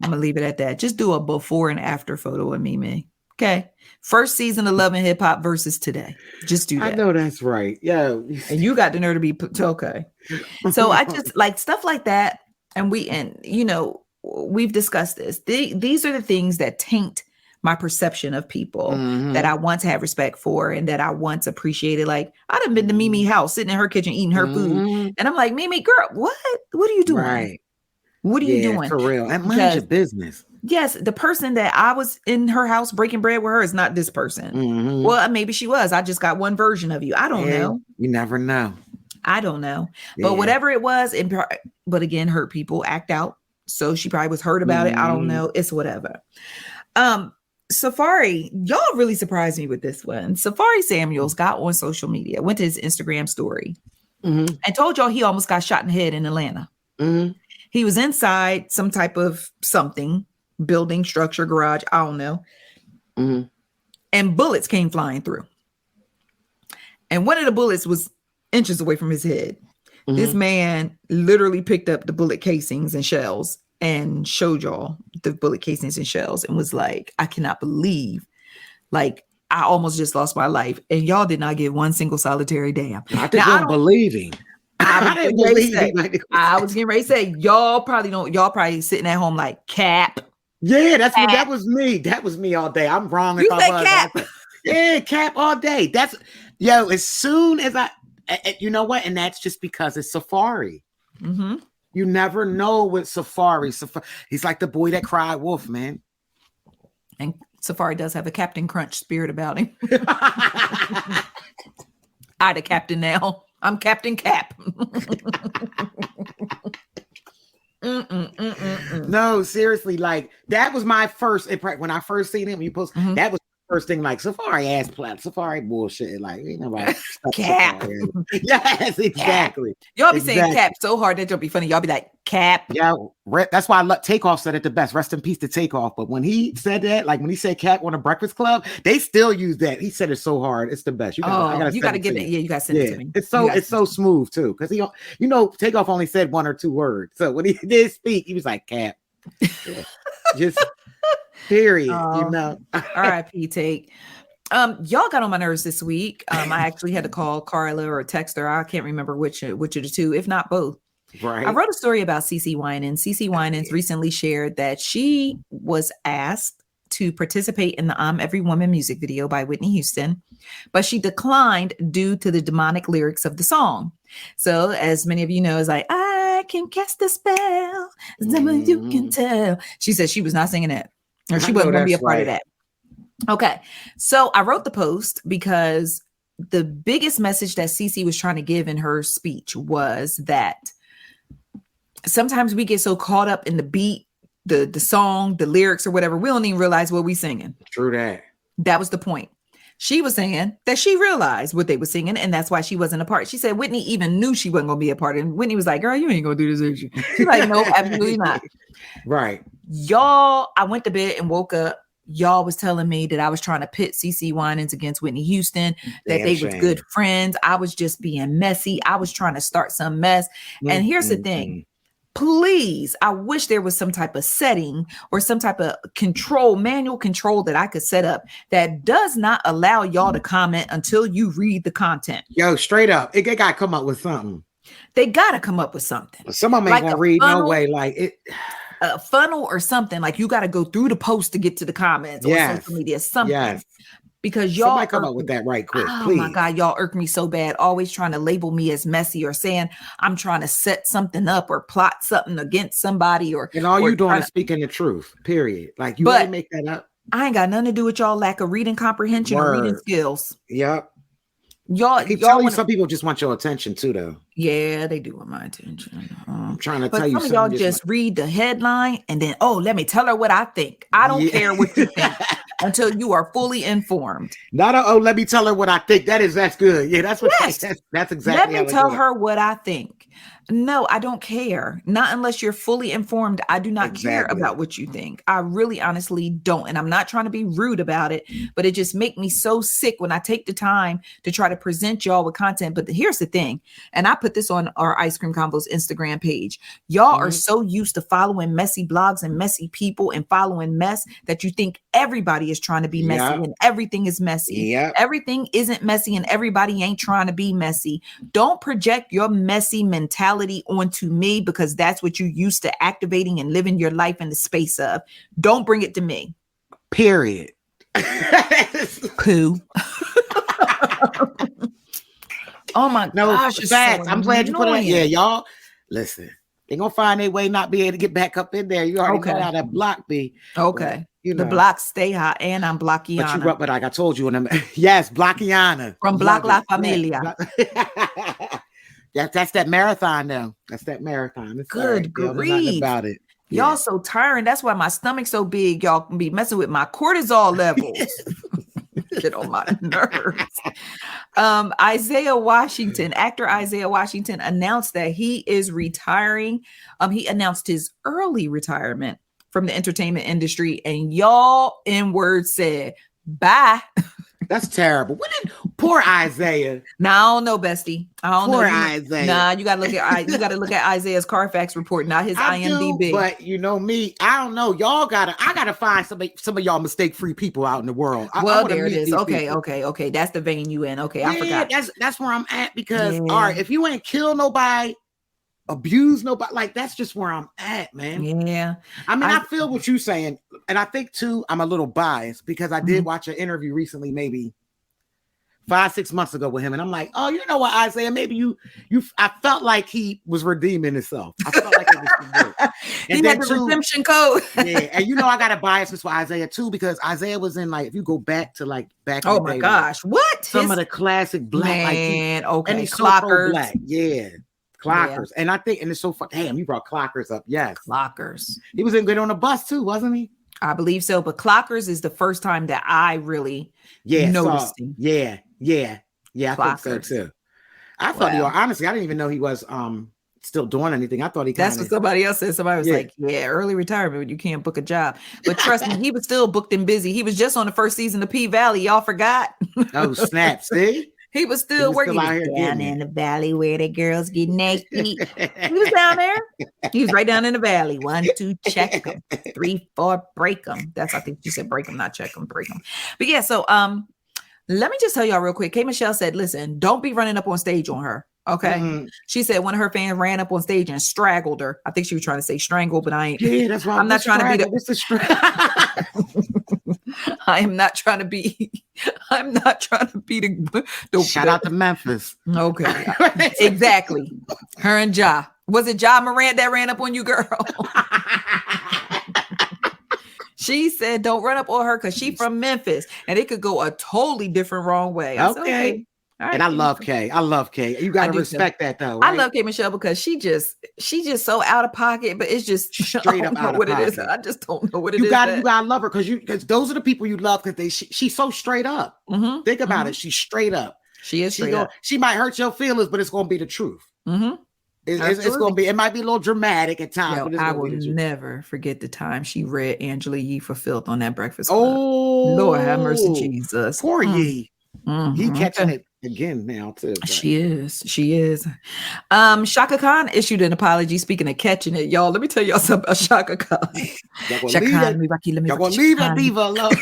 I'm gonna leave it at that. Just do a before and after photo of Mimi. Okay. First season of Love and Hip Hop versus today. Just do that. I know that's right. Yeah. And you got the nerve to be okay. So I just like stuff like that. And you know, we've discussed this. These are the things that taint my perception of people that I once had respect for and that I once appreciated. Like I'd have been to Mimi's house, sitting in her kitchen, eating her food. And I'm like, Mimi, girl, what are you doing? Right. What are you doing? For real. And mind your business. Yes. The person that I was in her house breaking bread with her is not this person. Well, maybe she was. I just got one version of you. I don't know. You never know. I don't know. But whatever it was, but again, hurt people act out. So she probably was hurt about it. I don't know. It's whatever. Safari, y'all really surprised me with this one. Safari Samuels got on social media, went to his Instagram story and told y'all he almost got shot in the head in Atlanta. He was inside some type of something, building, structure, garage, I don't know. And bullets came flying through. And one of the bullets was inches away from his head. This man literally picked up the bullet casings and shells and showed y'all the bullet casings and shells and was like, I cannot believe, like, I almost just lost my life. And y'all did not get one single solitary damn. I don't believe him. I was getting ready to say, y'all probably sitting at home like, Cap. Yeah, that was me. That was me all day. I'm wrong. You said Cap. Yeah, Cap all day. As soon as You know what? And that's just because it's Safari. Mm-hmm. You never know with Safari. He's like the boy that cried wolf, man. And Safari does have a Captain Crunch spirit about him. I the captain now. I'm Captain Cap. No, seriously, like that was my first impression when I first seen him. You post that was the first thing, like Safari ass plat, Safari bullshit. Like you know, like Cap. Yes, exactly. Y'all be saying Cap so hard that y'all be funny. Y'all be like Cap. Yeah, that's why Takeoff said it the best. Rest in peace to Takeoff. But when he said that, like when he said Cap on a Breakfast Club, they still use that. He said it so hard. It's the best. You gotta give it. Yeah, you gotta send it to me. It's so smooth too, because Takeoff only said one or two words. So when he did speak, he was like Cap. Just period. R.I.P. Take. Y'all got on my nerves this week. I actually had to call Karla or text her. I can't remember which of the two, if not both. Right. I wrote a story about CeCe Winans. CeCe Winans recently shared that she was asked to participate in the I'm Every Woman music video by Whitney Houston, but she declined due to the demonic lyrics of the song. So, as many of you know, it's like, I can cast the spell, you can tell. She said she was not singing that, or she wasn't going to be a part of that. Okay, so I wrote the post because the biggest message that CeCe was trying to give in her speech was that sometimes we get so caught up in the beat, the song, the lyrics or whatever, we don't even realize what we singing. True that. That was the point. She was saying that she realized what they were singing, and that's why she wasn't a part. She said Whitney even knew she wasn't going to be a part. And Whitney was like, girl, you ain't going to do this, ain't you? She's like, no, absolutely not. Right. Y'all, I went to bed and woke up. Y'all was telling me that I was trying to pit CeCe Winans against Whitney Houston, that they was good friends. I was just being messy. I was trying to start some mess. And here's the thing. Please, I wish there was some type of setting or some type of manual control that I could set up that does not allow y'all to comment until you read the content. Yo, straight up. They got to come up with something. They got to come up with something. Some of them ain't going to read no way. Like it. A funnel or something, like you got to go through the post to get to the comments or social media, something. Because y'all somebody come up with that right quick. Oh please. My God, y'all irk me so bad. Always trying to label me as messy or saying I'm trying to set something up or plot something against somebody and all you doing is speaking the truth. Period. Like you didn't make that up. I ain't got nothing to do with y'all lack of reading comprehension or reading skills. Yep. Y'all some people just want your attention too, though. Yeah, they do want my attention. I'm trying to tell you something. Some of y'all just read the headline and then, let me tell her what I think. I don't care what you think until you are fully informed. Let me tell her what I think. That's good. Yeah, that's what that's exactly. Let me tell her what I think. No, I don't care. Not unless you're fully informed. I do not care about what you think. I really honestly don't. And I'm not trying to be rude about it, but it just makes me so sick when I take the time to try to present y'all with content. But here's the thing. And I put this on our Ice Cream Convos Instagram page. Y'all are so used to following messy blogs and messy people and following mess that you think everybody is trying to be messy and everything is messy. Everything isn't messy and everybody ain't trying to be messy. Don't project your messy mentality onto me because that's what you used to activating and living your life in the space of. Don't bring it to me. Period. Pooh. Oh my gosh. Facts. I'm glad you put it. Yeah, y'all. Listen, they're gonna find their way not be able to get back up in there. You already know how that block be. Okay. But, the blocks stay high, and I'm Blockiana. But like I told you, Blockiana. From Block La Familia. That's that marathon now. That's that marathon. It's good grief about it. Y'all so tiring. That's why my stomach's so big. Y'all can be messing with my cortisol levels. Get on my nerves. Actor Isaiah Washington announced that he is retiring. He announced his early retirement from the entertainment industry, and y'all in words said bye. That's terrible. Poor Isaiah. Now I don't know, bestie. Poor Isaiah. Nah, you gotta look at Isaiah's Carfax report, not his IMDb. But you know me, I don't know. I gotta find some of y'all mistake-free people out in the world. There it is. Okay. That's the vein you in. Okay, I forgot. That's where I'm at because all right, if you ain't kill nobody, abuse nobody, like that's just where I'm at, man. Yeah. I mean, I feel what you're saying, and I think too, I'm a little biased because I did watch an interview recently, maybe 5-6 months ago with him, and I'm like, oh, you know what, Isaiah? Maybe I felt like he was redeeming himself. I felt like it was good. And he had the redemption code. Yeah, and I got a bias for Isaiah too, because Isaiah was in, like, if you go back to like back. Oh my gosh, what? Some of the classic black, man, and he's so pro-black. Yeah. Clockers. Yeah. And I think, and it's so fun. Damn, you brought Clockers up. Yes. Clockers. He was in Good on the Bus too, wasn't he? I believe so. But Clockers is the first time that I really noticed him. Yeah. I think so too. I thought honestly, I didn't even know he was still doing anything. I thought he That's what somebody else said. Somebody was like, early retirement when you can't book a job. But trust me, he was still booked and busy. He was just on the first season of P-Valley. Y'all forgot. Oh, snap. See? He was still working down in the valley where the girls get naked. He was down there. He was right down in the valley. 1, 2, check them. 3, 4, break them. I think you said break them, not check them, break them. But yeah, so let me just tell y'all real quick. K. Michelle said, listen, don't be running up on stage on her. Okay. Mm-hmm. She said one of her fans ran up on stage and straggled her. I think she was trying to say strangle, but I ain't. Yeah, that's why I'm not trying to be What's the strangle? I'm not trying to be the shout out to Memphis. Okay. Exactly. Her and Ja. Was it Ja Morant that ran up on you, girl? She said don't run up on her because she's from Memphis and it could go a totally different wrong way. Okay. Right. And I love Kay. You gotta respect that though. Right? I love K. Michelle because she just so out of pocket, but it's just straight up out of pocket. It is. I just don't know what it is. You gotta love her because those are the people you love because she's so straight up. Mm-hmm. Think about it. She's straight up. She is straight up. She might hurt your feelings, but it's gonna be the truth. Mm-hmm. It's gonna be. It might be a little dramatic at times. But I will never forget the time she read Angela Yee for Filth on that Breakfast Club. Oh, Lord have mercy, Jesus. Poor Yee. Mm-hmm. He catching it again now too. But. She is. Chaka Khan issued an apology. Speaking of catching it, y'all, let me tell y'all something about Chaka Khan. Chaka Khan, y'all gonna leave that diva alone.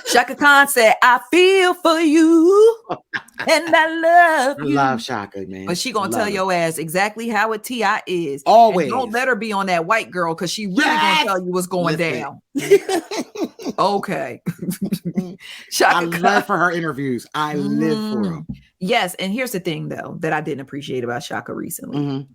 Chaka Khan said, "I feel for you and I love you." I love Chaka, man. But she gonna tell your ass exactly how a T.I. is. Always. And don't let her be on that white girl because she really gonna tell you what's going down. Okay. I live for her interviews. I live for them. Yes, and here's the thing though that I didn't appreciate about Chaka recently. Mm-hmm.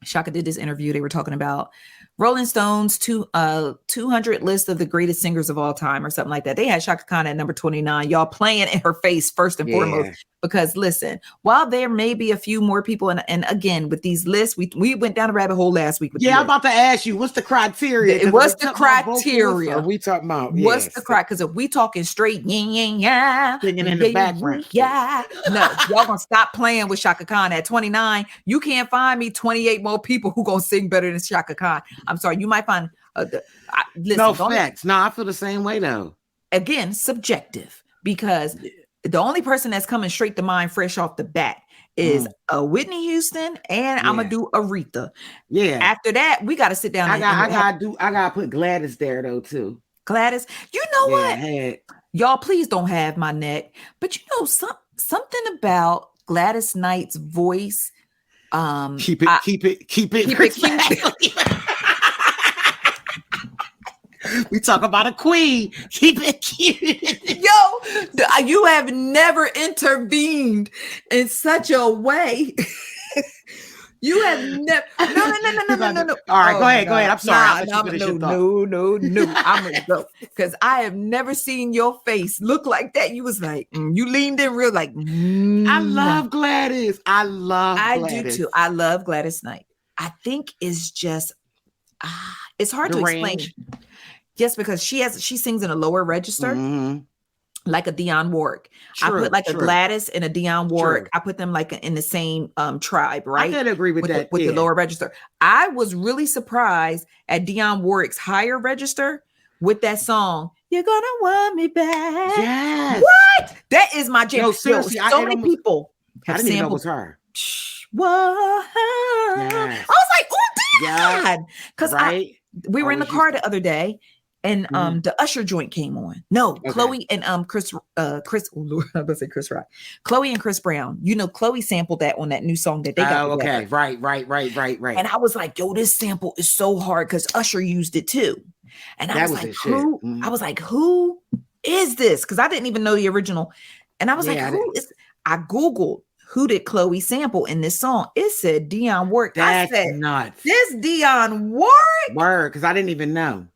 Chaka did this interview. They were talking about Rolling Stone's 200 list of the greatest singers of all time or something like that. They had Chaka Khan at number 29. Y'all playing in her face first and foremost. Because listen, while there may be a few more people, and again, with these lists, we went down a rabbit hole last week. I'm about to ask you, what's the criteria? What's the criteria? We talking about what's the criteria? Because if we talking straight, singing in the background, no, y'all gonna stop playing with Chaka Khan at 29. You can't find me 28 more people who gonna sing better than Chaka Khan. I'm sorry, you might find. Listen, no facts. No, I feel the same way though. Again, subjective because. The only person that's coming straight to mind fresh off the bat is Whitney Houston, and I'm gonna do Aretha. Yeah. After that, we got to sit down. I gotta put Gladys there though too. Gladys, you know what? Y'all, please don't have my neck. But you know something about Gladys Knight's voice. Keep it. We talk about a queen. Keep it cute. Yo, you have never intervened in such a way. You have never. No. All right, go ahead. I'm sorry. No. I'm gonna go because I have never seen your face look like that. You was like, you leaned in real like. I love Gladys. I do too. I love Gladys Knight. I think it's just, it's hard to explain. Yes, because she sings in a lower register, like a Dionne Warwick. True, I put a Gladys and a Dionne Warwick. True. I put them like in the same tribe, right? I can agree with that. With the lower register. I was really surprised at Dionne Warwick's higher register with that song. You're gonna want me back. Yes. What? That is my jam. No, seriously, so many people have I didn't even know it was her. What? Yes. I was like, oh God. Because we were in the car the other day. And the Usher joint came on. No, okay. Chloe and Chris I'm about to say Chris Rock. Chloe and Chris Brown. You know, Chloe sampled that on that new song that they got. Oh, okay. Right. And I was like, yo, this sample is so hard because Usher used it too. And I was like, who? I was like, who is this? Because I didn't even know the original. And I was like, who is? I Googled who did Chloe sample in this song. It said Dionne Warwick. That's I said, nuts. This Dionne Warwick? Word, because I didn't even know.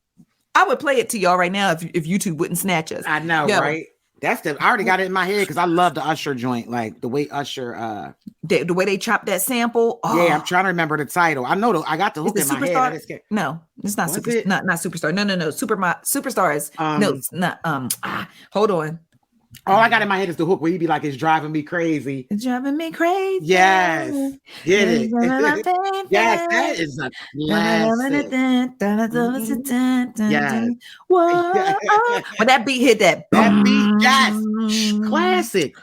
I would play it to y'all right now if YouTube wouldn't snatch us. I know, right? I already got it in my head because I love the Usher joint, like the way Usher the way they chopped that sample. Oh. Yeah, I'm trying to remember the title. I know I got the hook in my head. No, it's not not Superstar. No. Superstar is no, it's not hold on. All I got in my head is the hook where he be like, it's driving me crazy. It's driving me crazy. Yes. Get it. Yes, that is a classic. Yes. When that beat hit that beat, yes. Classic.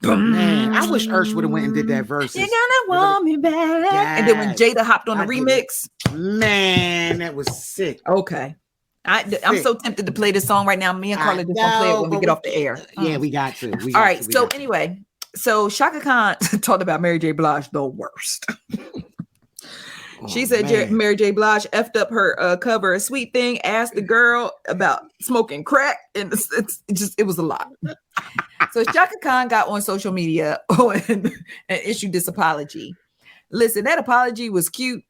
Man, I wish Ursh would have went and did that verse. You're gonna want me back. Yes. And then when Jada hopped on the remix. Man, that was sick. Okay. I'm so tempted to play this song right now. Me and Karla just gonna play it when we get off the air. Yeah, we got to. All right. So anyway, Chaka Khan talked about Mary J. Blige the worst. She said Mary J. Blige effed up her cover of Sweet Thing, asked the girl about smoking crack, and it was a lot. So Chaka Khan got on social media and issued this apology. Listen, that apology was cute.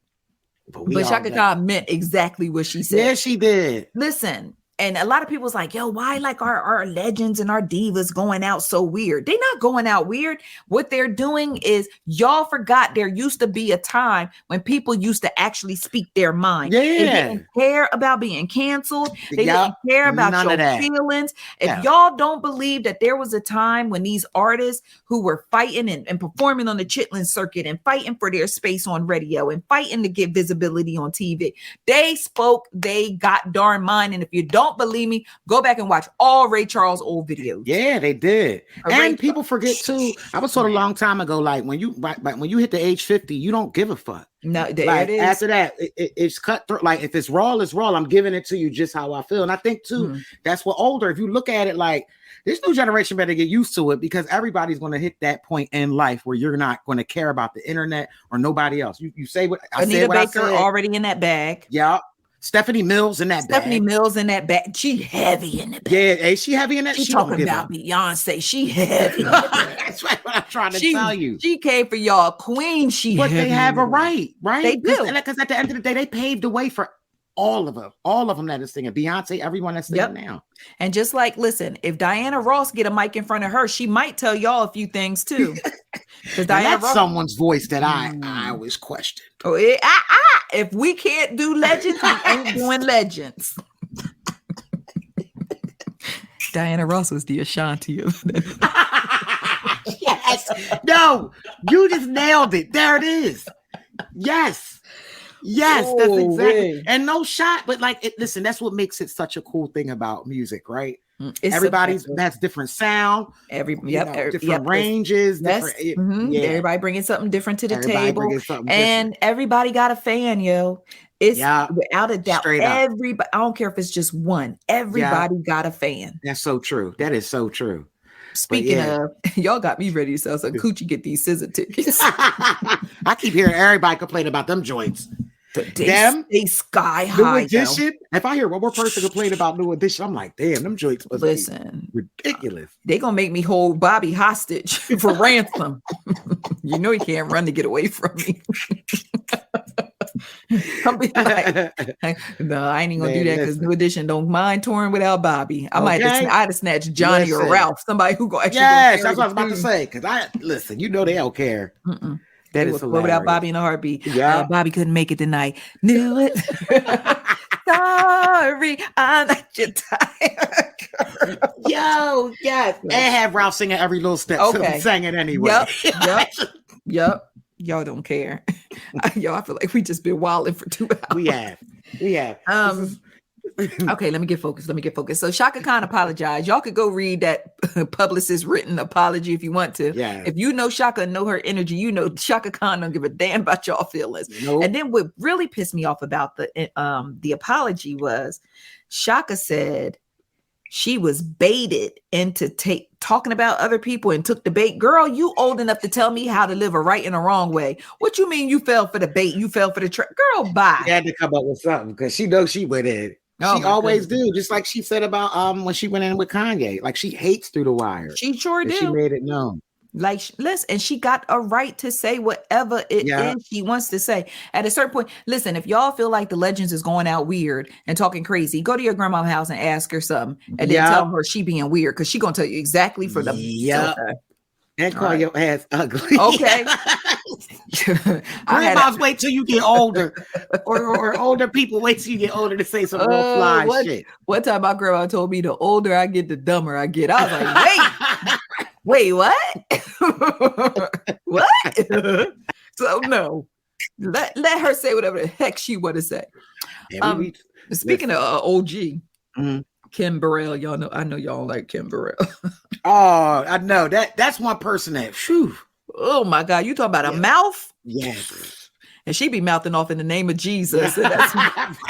But Chaka Khan meant exactly what she said. Yeah, she did. Listen, and a lot of people was like, yo, why like our legends and our divas going out so weird? They're not going out weird. What they're doing is y'all forgot there used to be a time when people used to actually speak their mind. Yeah. They didn't care about being canceled. They didn't care about your feelings. If y'all don't believe that there was a time when these artists who were fighting and performing on the Chitlin circuit and fighting for their space on radio and fighting to get visibility on TV, they spoke, they got darn mind. And if you don't believe me, go back and watch all Ray Charles old videos. Yeah, they did. And people forget too. I was told a long time ago, like when you hit the age 50, you don't give a fuck. No, there like, it is. After that, it's cutthroat. Like if it's raw, it's raw. I'm giving it to you just how I feel. And I think too, that's what older. If you look at it like this new generation better get used to it because everybody's going to hit that point in life where you're not going to care about the internet or nobody else. You say what I Anita said. What Baker I said. Already in that bag. Yeah. Stephanie Mills in that bag. She heavy in the bag. Yeah, hey, she heavy in that. She talking about Beyonce. She heavy. That's right. What I'm trying to tell you. She came for y'all, queen. But they have a right? They do. Because at the end of the day, they paved the way for all of them that is singing. Beyonce, everyone that's singing now. And just like, listen, if Diana Ross get a mic in front of her, she might tell y'all a few things too. Because that's Ross, someone's voice that I always question. Oh, if we can't do legends, we ain't doing legends. Diana Ross was the Ashanti of Yes. No, you just nailed it. There it is. Yes. That's exactly. And no shot, but like, listen, that's what makes it such a cool thing about music, right? Everybody's has different sound, different ranges. Everybody bringing something different to the table, and everybody got a fan, yo. It's without a doubt. Everybody, I don't care if it's just one. Everybody got a fan. That's so true. That is so true. Speaking of, y'all got me ready to sell some coochie. Get these scissor tickets. I keep hearing everybody complain about them joints. They sky high. New Edition. If I hear one more person complain about New Edition, I'm like, damn, them joints must be ridiculous. They gonna make me hold Bobby hostage for ransom. You know he can't run to get away from me. I'll be like, no, I ain't even gonna do that because New Edition don't mind touring without Bobby. I'd have snatched Johnny or Ralph, somebody who go actually. Yes, that's what I was about to say. Because you know they don't care. That is hilarious. Without Bobby in a heartbeat. Yeah, Bobby couldn't make it tonight. Knew it. Sorry, I'm not your type. Yo, yes. And have Ralph singing every little step. Okay, so he sang it anyway. Yep. Y'all don't care. Yo, I feel like we just been wilding for 2 hours. We have. Okay, let me get focused. So Chaka Khan apologized. Y'all could go read that publicist written apology if you want to. Yeah. If you know Chaka and know her energy, you know Chaka Khan don't give a damn about y'all feelings. Nope. And then what really pissed me off about the apology was Chaka said she was baited into talking about other people and took the bait. Girl, you old enough to tell me how to live a right and a wrong way. What you mean you fell for the bait? You fell for the trap? Girl, bye. She had to come up with something because she knows she went in. She always do, just like she said about when she went in with Kanye. Like she hates Through the Wire. She sure did. She made it known. Like, listen, and she got a right to say whatever it is she wants to say. At a certain point, listen, if y'all feel like the Legends is going out weird and talking crazy, go to your grandma's house and ask her something, and then tell her she being weird, because she gonna tell you exactly for the and call your ass ugly. Okay. Grandmas wait till you get older, or older people wait till you get older to say some real fly shit. One time my grandma told me the older I get, the dumber I get. I was like, wait, what? What? So no, let her say whatever the heck she want to say. Speaking of OG, Kim Burrell, y'all know, I know y'all like Kim Burrell. Oh, I know that's one person that, whew. Oh my God, you talking about a mouth? Yes. And she be mouthing off in the name of Jesus.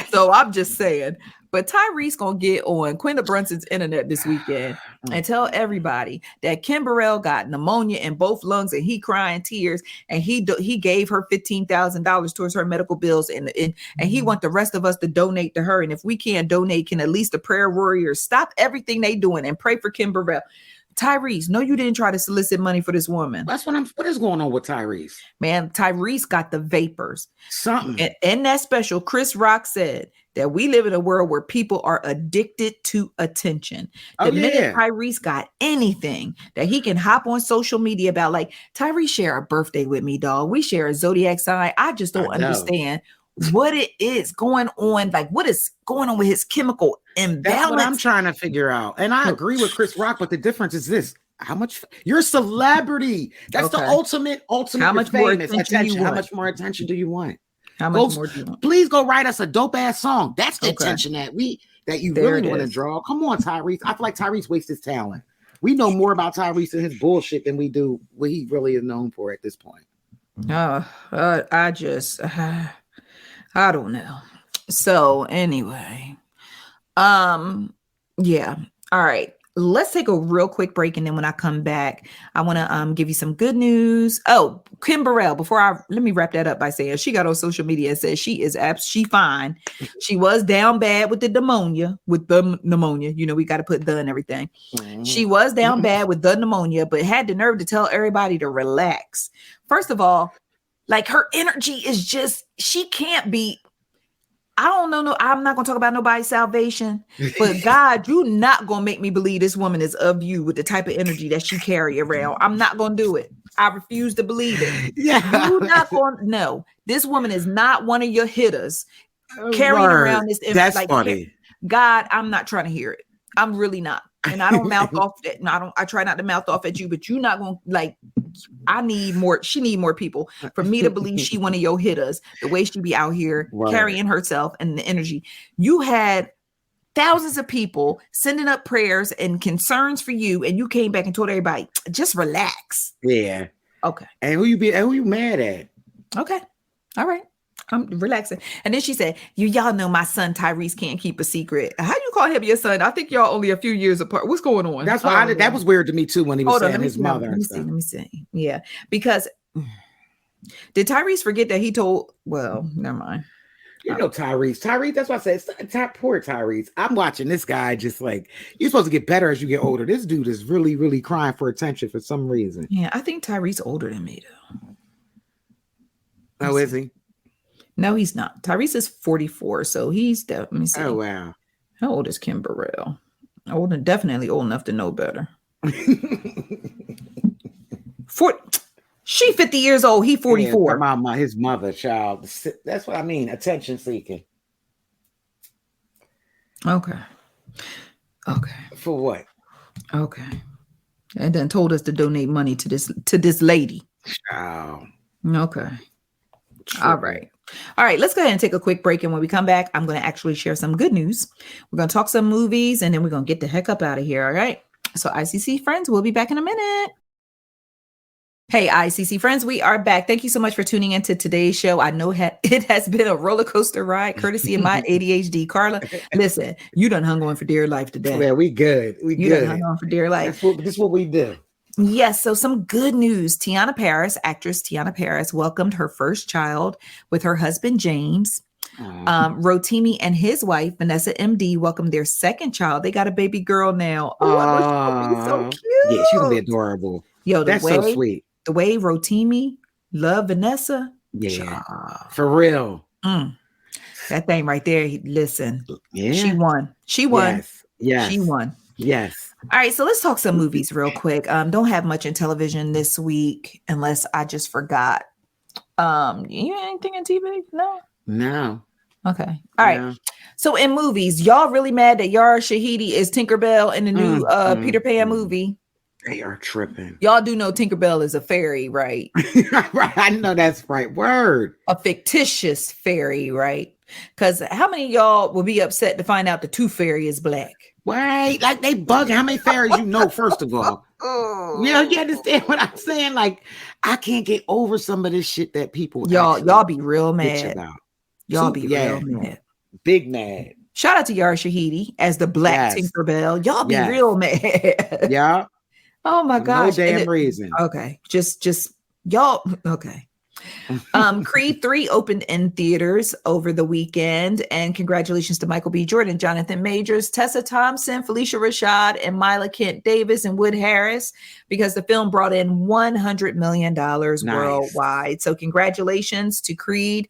So I'm just saying. But Tyrese gonna get on Quinta Brunson's internet this weekend and tell everybody that Kim Burrell got pneumonia in both lungs and he crying tears, and he gave her $15,000 towards her medical bills, and he want the rest of us to donate to her. And if we can't donate, can at least the prayer warriors stop everything they doing and pray for Kim Burrell? Tyrese, no, you didn't try to solicit money for this woman. That's what is going on with Tyrese? Man, Tyrese got the vapors. Something. And in that special, Chris Rock said that we live in a world where people are addicted to attention. The minute Tyrese got anything that he can hop on social media about, like, Tyrese share a birthday with me, dog. We share a zodiac sign. I just don't understand what it is going on. Like, what is going on with his chemical imbalance? That's what I'm trying to figure out. And I agree with Chris Rock, but the difference is this: how much you're a celebrity. That's the ultimate. How much more attention? How much more attention do you want? How much more do you want? Please go write us a dope ass song. That's the attention that you really want to draw. Come on, Tyrese. I feel like Tyrese wastes his talent. We know more about Tyrese and his bullshit than we do what he really is known for at this point. I don't know. So anyway, yeah. All right. Let's take a real quick break, and then when I come back, I want to give you some good news. Oh, Kim Burrell. Let me wrap that up by saying she got on social media and said she fine. She was down bad with the pneumonia. You know, we got to put the and everything. Mm-hmm. She was down bad with the pneumonia, but had the nerve to tell everybody to relax. First of all, like, her energy is just, she can't be. I don't know. No, I'm not going to talk about nobody's salvation, but God, you not going to make me believe this woman is of you with the type of energy that she carry around. I'm not going to do it. I refuse to believe it. Yeah. You're not going to, no, this woman is not one of your hitters carrying around this. That's like, funny. God, I'm not trying to hear it. I'm really not. And I don't mouth off that. No, I try not to mouth off at you, but you're not going to, like, I need more. She need more people for me to believe she one of your hitters, the way she be out here carrying herself and the energy. You had thousands of people sending up prayers and concerns for you, and you came back and told everybody, just relax. Yeah. Okay. And who you mad at? Okay. All right. I'm relaxing. And then she said, y'all know my son Tyrese can't keep a secret. How you call him your son? I think y'all only a few years apart. What's going on? That's why that was weird to me too when he was saying his mother. Let me see. Yeah. Because did Tyrese forget that he told, well, never mind. You know Tyrese, that's why I said poor Tyrese. I'm watching this guy just like, you're supposed to get better as you get older. This dude is really, really crying for attention for some reason. Yeah, I think Tyrese older than me though. Oh, is he? No, he's not. Tyrese is 44, so he's let me see. Oh wow. How old is Kim Burrell? Definitely old enough to know better. She 50 years old. He 44. Yeah, his mother, child. That's what I mean. Attention seeking. Okay. For what? Okay. And then told us to donate money to this lady. Wow. Okay. All right. Let's go ahead and take a quick break. And when we come back, I'm going to actually share some good news. We're going to talk some movies, and then we're going to get the heck up out of here. All right. So ICC friends, we'll be back in a minute. Hey, ICC friends, we are back. Thank you so much for tuning into today's show. I know it has been a roller coaster ride, courtesy of my ADHD. Karla, listen, you done hung on for dear life today. Yeah, we good. You done hung on for dear life. This is what we do. Yes, so some good news. Actress Tiana Paris welcomed her first child with her husband, James. Rotimi and his wife, Vanessa MD, welcomed their second child. They got a baby girl now. Oh, I know she's gonna be so cute. Yeah, she's gonna be adorable. Yo, that's so sweet. The way Rotimi loved Vanessa. Yeah, for real. That thing right there. Listen, yeah, she won. She won. Yes. She won. Yes. All right, so let's talk some movies real quick. Don't have much in television this week unless I just forgot. You anything in TV? No. Okay. All right. So in movies, y'all really mad that Yara Shahidi is Tinkerbell in the new Peter Pan movie? They are tripping. Y'all do know Tinkerbell is a fairy, right? Right. I know that's right. Word. A fictitious fairy, right? Because how many of y'all will be upset to find out the Tooth Fairy is black? Right. Like they bug how many fairies you know, first of all. You understand what I'm saying? Like, I can't get over some of this shit that people y'all be real mad. Y'all be real mad. Big mad. Shout out to Yara Shahidi as the black Tinkerbell. Y'all be real mad. Yeah. Oh my gosh. No damn reason. Okay. Just y'all. Okay. Creed 3 opened in theaters over the weekend, and congratulations to Michael B. Jordan, Jonathan Majors, Tessa Thompson, Felicia Rashad, and Mila Kent Davis and Wood Harris, because the film brought in $100 million worldwide. So congratulations to Creed.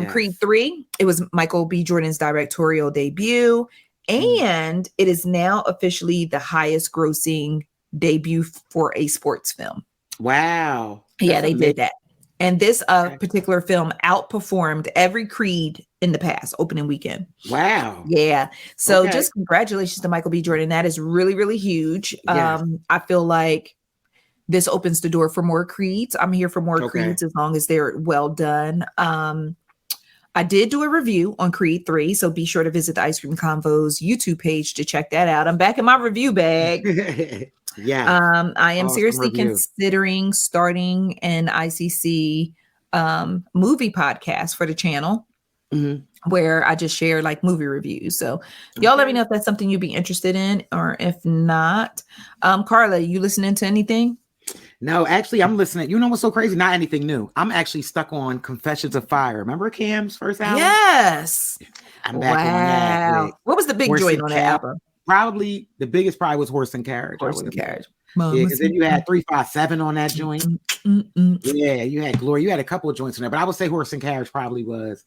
Creed 3, it was Michael B. Jordan's directorial debut, and it is now officially the highest grossing debut for a sports film. Wow. Yeah, they did that. And this particular film outperformed every Creed in the past opening weekend. Wow. Yeah. So just congratulations to Michael B. Jordan. That is really, really huge. Yes. I feel like this opens the door for more Creeds. I'm here for more Creeds as long as they're well done. I did do a review on Creed 3, so be sure to visit the Ice Cream Convos YouTube page to check that out. I'm back in my review bag. Yeah. I am seriously considering starting an ICC movie podcast for the channel where I just share like movie reviews. So y'all let me know if that's something you'd be interested in, or if not. Karla, you listening to anything? No, actually, I'm listening. You know what's so crazy? Not anything new. I'm actually stuck on Confessions of Fire. Remember Cam's first album? Yes. I'm back on that. What was the big joint on that album? Probably the biggest was Horse and Carriage. Horse and Carriage. Yeah, because then you had 357 on that joint. Yeah, you had Glory. You had a couple of joints in there, but I would say Horse and Carriage probably was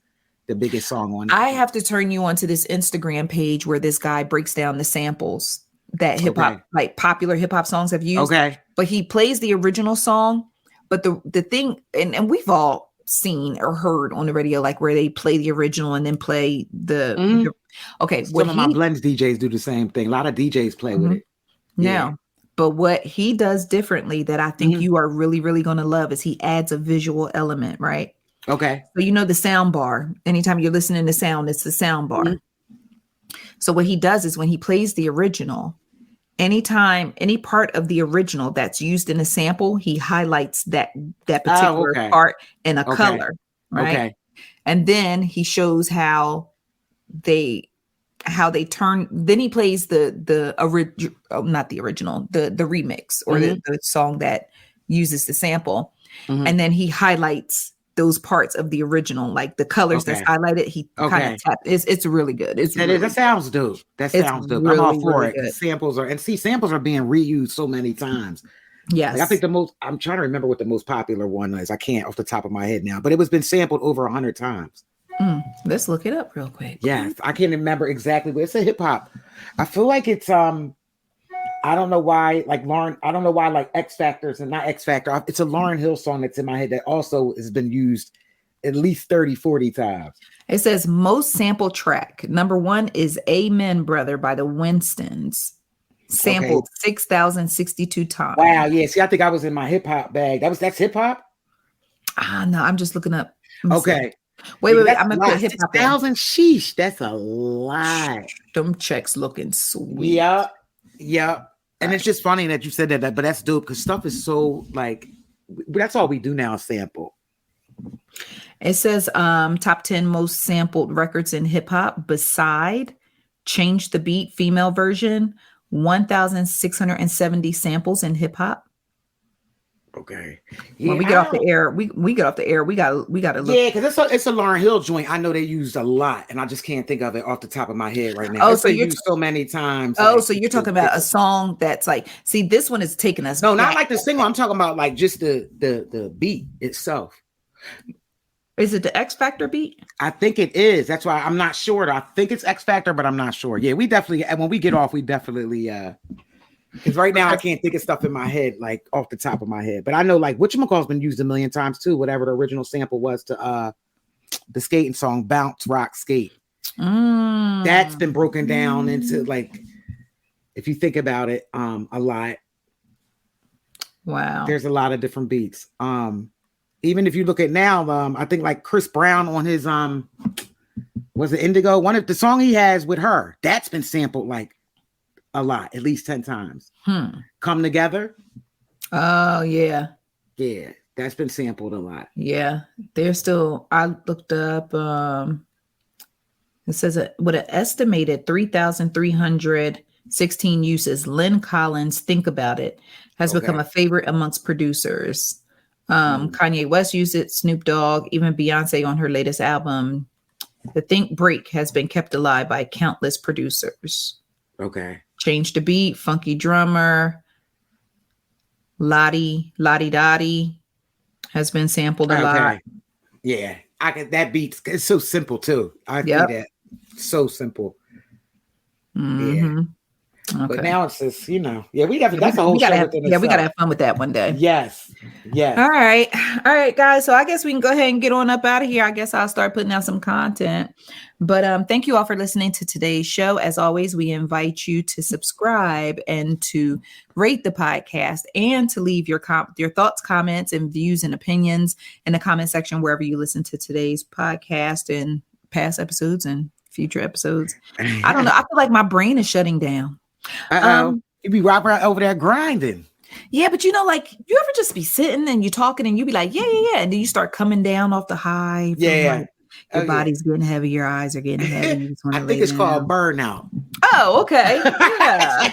the biggest song on it. I have to turn you onto this Instagram page where this guy breaks down the samples that hip hop, like popular hip hop songs have used. But he plays the original song. But the thing, and we've all seen or heard on the radio, like where they play the original and then play the some of my blends DJs do the same thing. A lot of DJs play with it. Now, but what he does differently that I think you are really, really going to love is he adds a visual element, right? Okay. So you know the sound bar. Anytime you're listening to sound, it's the sound bar. So what he does is when he plays the original, anytime any part of the original that's used in a sample, he highlights that particular part in a color, right? And then he shows how they turn. Then he plays the remix or the song that uses the sample, and then he highlights those parts of the original, like the colors that's highlighted. He kind of tapped. It's really good. That sounds dope. That sounds dope. Really, I'm all for it. Good. Samples are being reused so many times. Yes. Like I think I'm trying to remember what the most popular one is. I can't off the top of my head now, but it was been sampled over 100 times. Let's look it up real quick. Yes, I can't remember exactly, but it's a hip hop. I feel like it's I don't know why, like Lauren. I don't know why, like X Factor's and not X Factor. It's a Lauryn Hill song that's in my head that also has been used at least 30, 40 times. It says most sampled track. Number 1 is Amen Brother by the Winstons. Sampled 6,062 times. Wow. Yeah. See, I think I was in my hip hop bag. That's hip hop. No, I'm just looking up. Okay. Wait. I'm gonna put hip hop. 6,000. Sheesh. That's a lot. Them checks looking sweet. Yeah. And it's just funny that you said that, but that's dope because stuff is so like that's all we do now is sample. It says top 10 most sampled records in hip hop beside Change the Beat female version, 1,670 samples in hip hop. Okay. When we get off the air, we get off the air. We gotta look. Yeah, because it's a Lauryn Hill joint. I know they used a lot, and I just can't think of it off the top of my head right now. Oh, so you're used so many times. Oh, like, so you're talking about a song that's like, see, this one is taking us. No, not like the single. I'm talking about like just the beat itself. Is it the X Factor beat? I think it is. That's why I'm not sure. I think it's X Factor, but I'm not sure. Yeah, we definitely. And when we get off, we definitely. Because right now I can't think of stuff in my head, like off the top of my head. But I know like whatchamacall's been used a million times too, whatever the original sample was to the skating song, Bounce, Rock, Skate. That's been broken down into like, if you think about it, a lot. Wow. There's a lot of different beats. Even if you look at now, I think like Chris Brown on his was it Indigo? One of the song he has with her, that's been sampled like a lot, at least 10 times. Come Together. Oh yeah. Yeah, that's been sampled a lot. Yeah. There's still, I looked up it says with an estimated 3,316 uses, Lynn Collins' Think About It has become a favorite amongst producers. Kanye West used it, Snoop Dogg, even Beyonce on her latest album. The Think Break has been kept alive by countless producers. Okay. Change the Beat, Funky Drummer, Lottie Dottie has been sampled a lot. Yeah, I can. That beat, it's so simple too. I think that so simple. Yeah. Okay. But now it's just, we have that's a whole show. We gotta have fun with that one day. Yes. All right, guys. So I guess we can go ahead and get on up out of here. I guess I'll start putting out some content. But thank you all for listening to today's show. As always, we invite you to subscribe and to rate the podcast and to leave your thoughts, comments, and views and opinions in the comment section wherever you listen to today's podcast and past episodes and future episodes. I don't know. I feel like my brain is shutting down. You be right over there grinding. Yeah, but like you ever just be sitting and you're talking and you be like, yeah, and then you start coming down off the high. Yeah. Your body's getting heavy, your eyes are getting heavy. I think it's called burnout. Oh, okay. Yeah.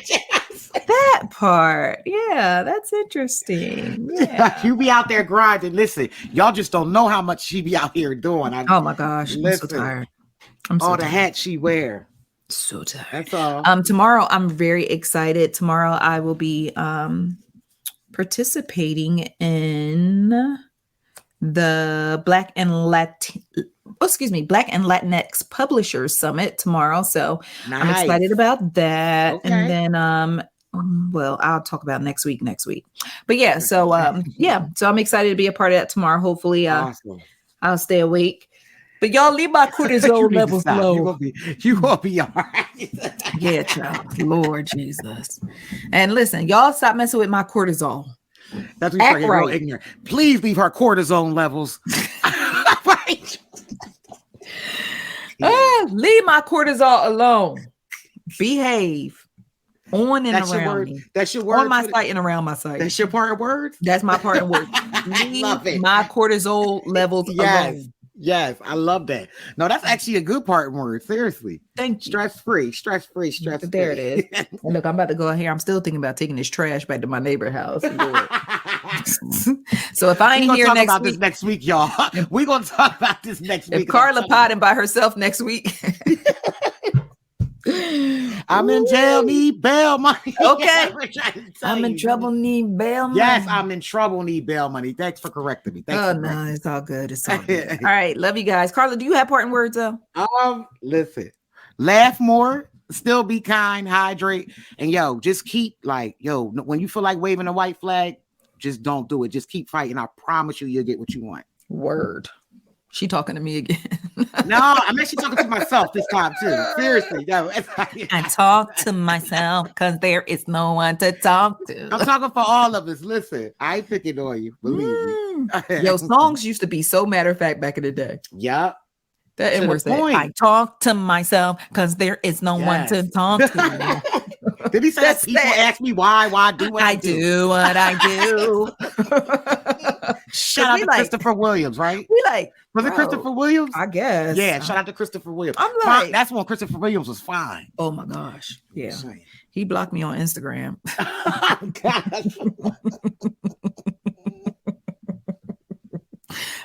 That part. Yeah, that's interesting. Yeah. You be out there grinding. Listen, y'all just don't know how much she be out here doing. Oh my gosh. I'm so tired. The hats she wear. So tired. That's all. Tomorrow I'm very excited. Tomorrow I will be participating in the Black and Latinx Publishers Summit tomorrow. So nice. I'm excited about that. Okay. And then I'll talk about next week. But yeah, so so I'm excited to be a part of that tomorrow. Hopefully awesome. I'll stay awake. But y'all leave my cortisol levels low. You gonna be all right. Yeah, child. Lord Jesus. And listen, y'all stop messing with my cortisol. That's what you're real ignorant. Please leave her cortisone levels. Leave my cortisol alone. Behave. On and that's around your word. me. That's your word. On my site and around my site. That's your part of words? That's my part of words. Leave my cortisol levels alone. Yes, I love that. No, that's actually a good part word. Seriously. Thank you. Stress-free. There it is. And look, I'm about to go here. I'm still thinking about taking this trash back to my neighbor's house. So if I ain't here next week, y'all. We're going to talk about this next week. If Karla potting by herself next week. I'm in jail, need bail money. Okay. I'm in trouble, need bail money. Yes, I'm in trouble, need bail money. Thanks for correcting me. No, it's all good. It's all good. All right, love you guys. Karla, do you have parting words though? Listen, laugh more, still be kind, hydrate, and just keep when you feel like waving a white flag, just don't do it. Just keep fighting. I promise you'll get what you want. Word. She talking to me again. No, I'm actually talking to myself this time too. Seriously, no. I talk to myself because there is no one to talk to. I'm talking for all of us. Listen, I ain't picking on you. Believe me. Yo, songs used to be so matter of fact back in the day. Yep. That and worse. I talk to myself because there is no one to talk to. Did he say that? People ask me why I do what I do. What I do. Shout out to Christopher Williams, right? Was it Christopher Williams? I guess. Yeah, shout out to Christopher Williams. I'm like, that's when Christopher Williams was fine. Oh my gosh. Yeah. He blocked me on Instagram.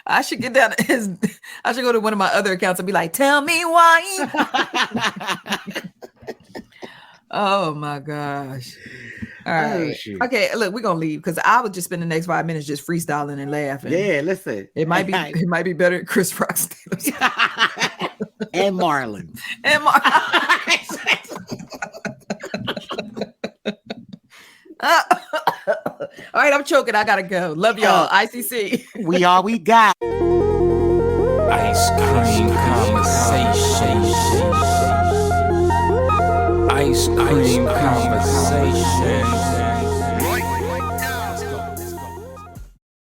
I should get down to his. I should go to one of my other accounts and be like, "Tell me why." Oh my gosh! All right, okay. Look, we're gonna leave because I would just spend the next 5 minutes just freestyling and laughing. Yeah, listen, it might be better at Chris Rock's and Marlon. All right, I'm choking. I gotta go. Love y'all. ICC. We all we got. Ice cream conversation. Ice cream conversation.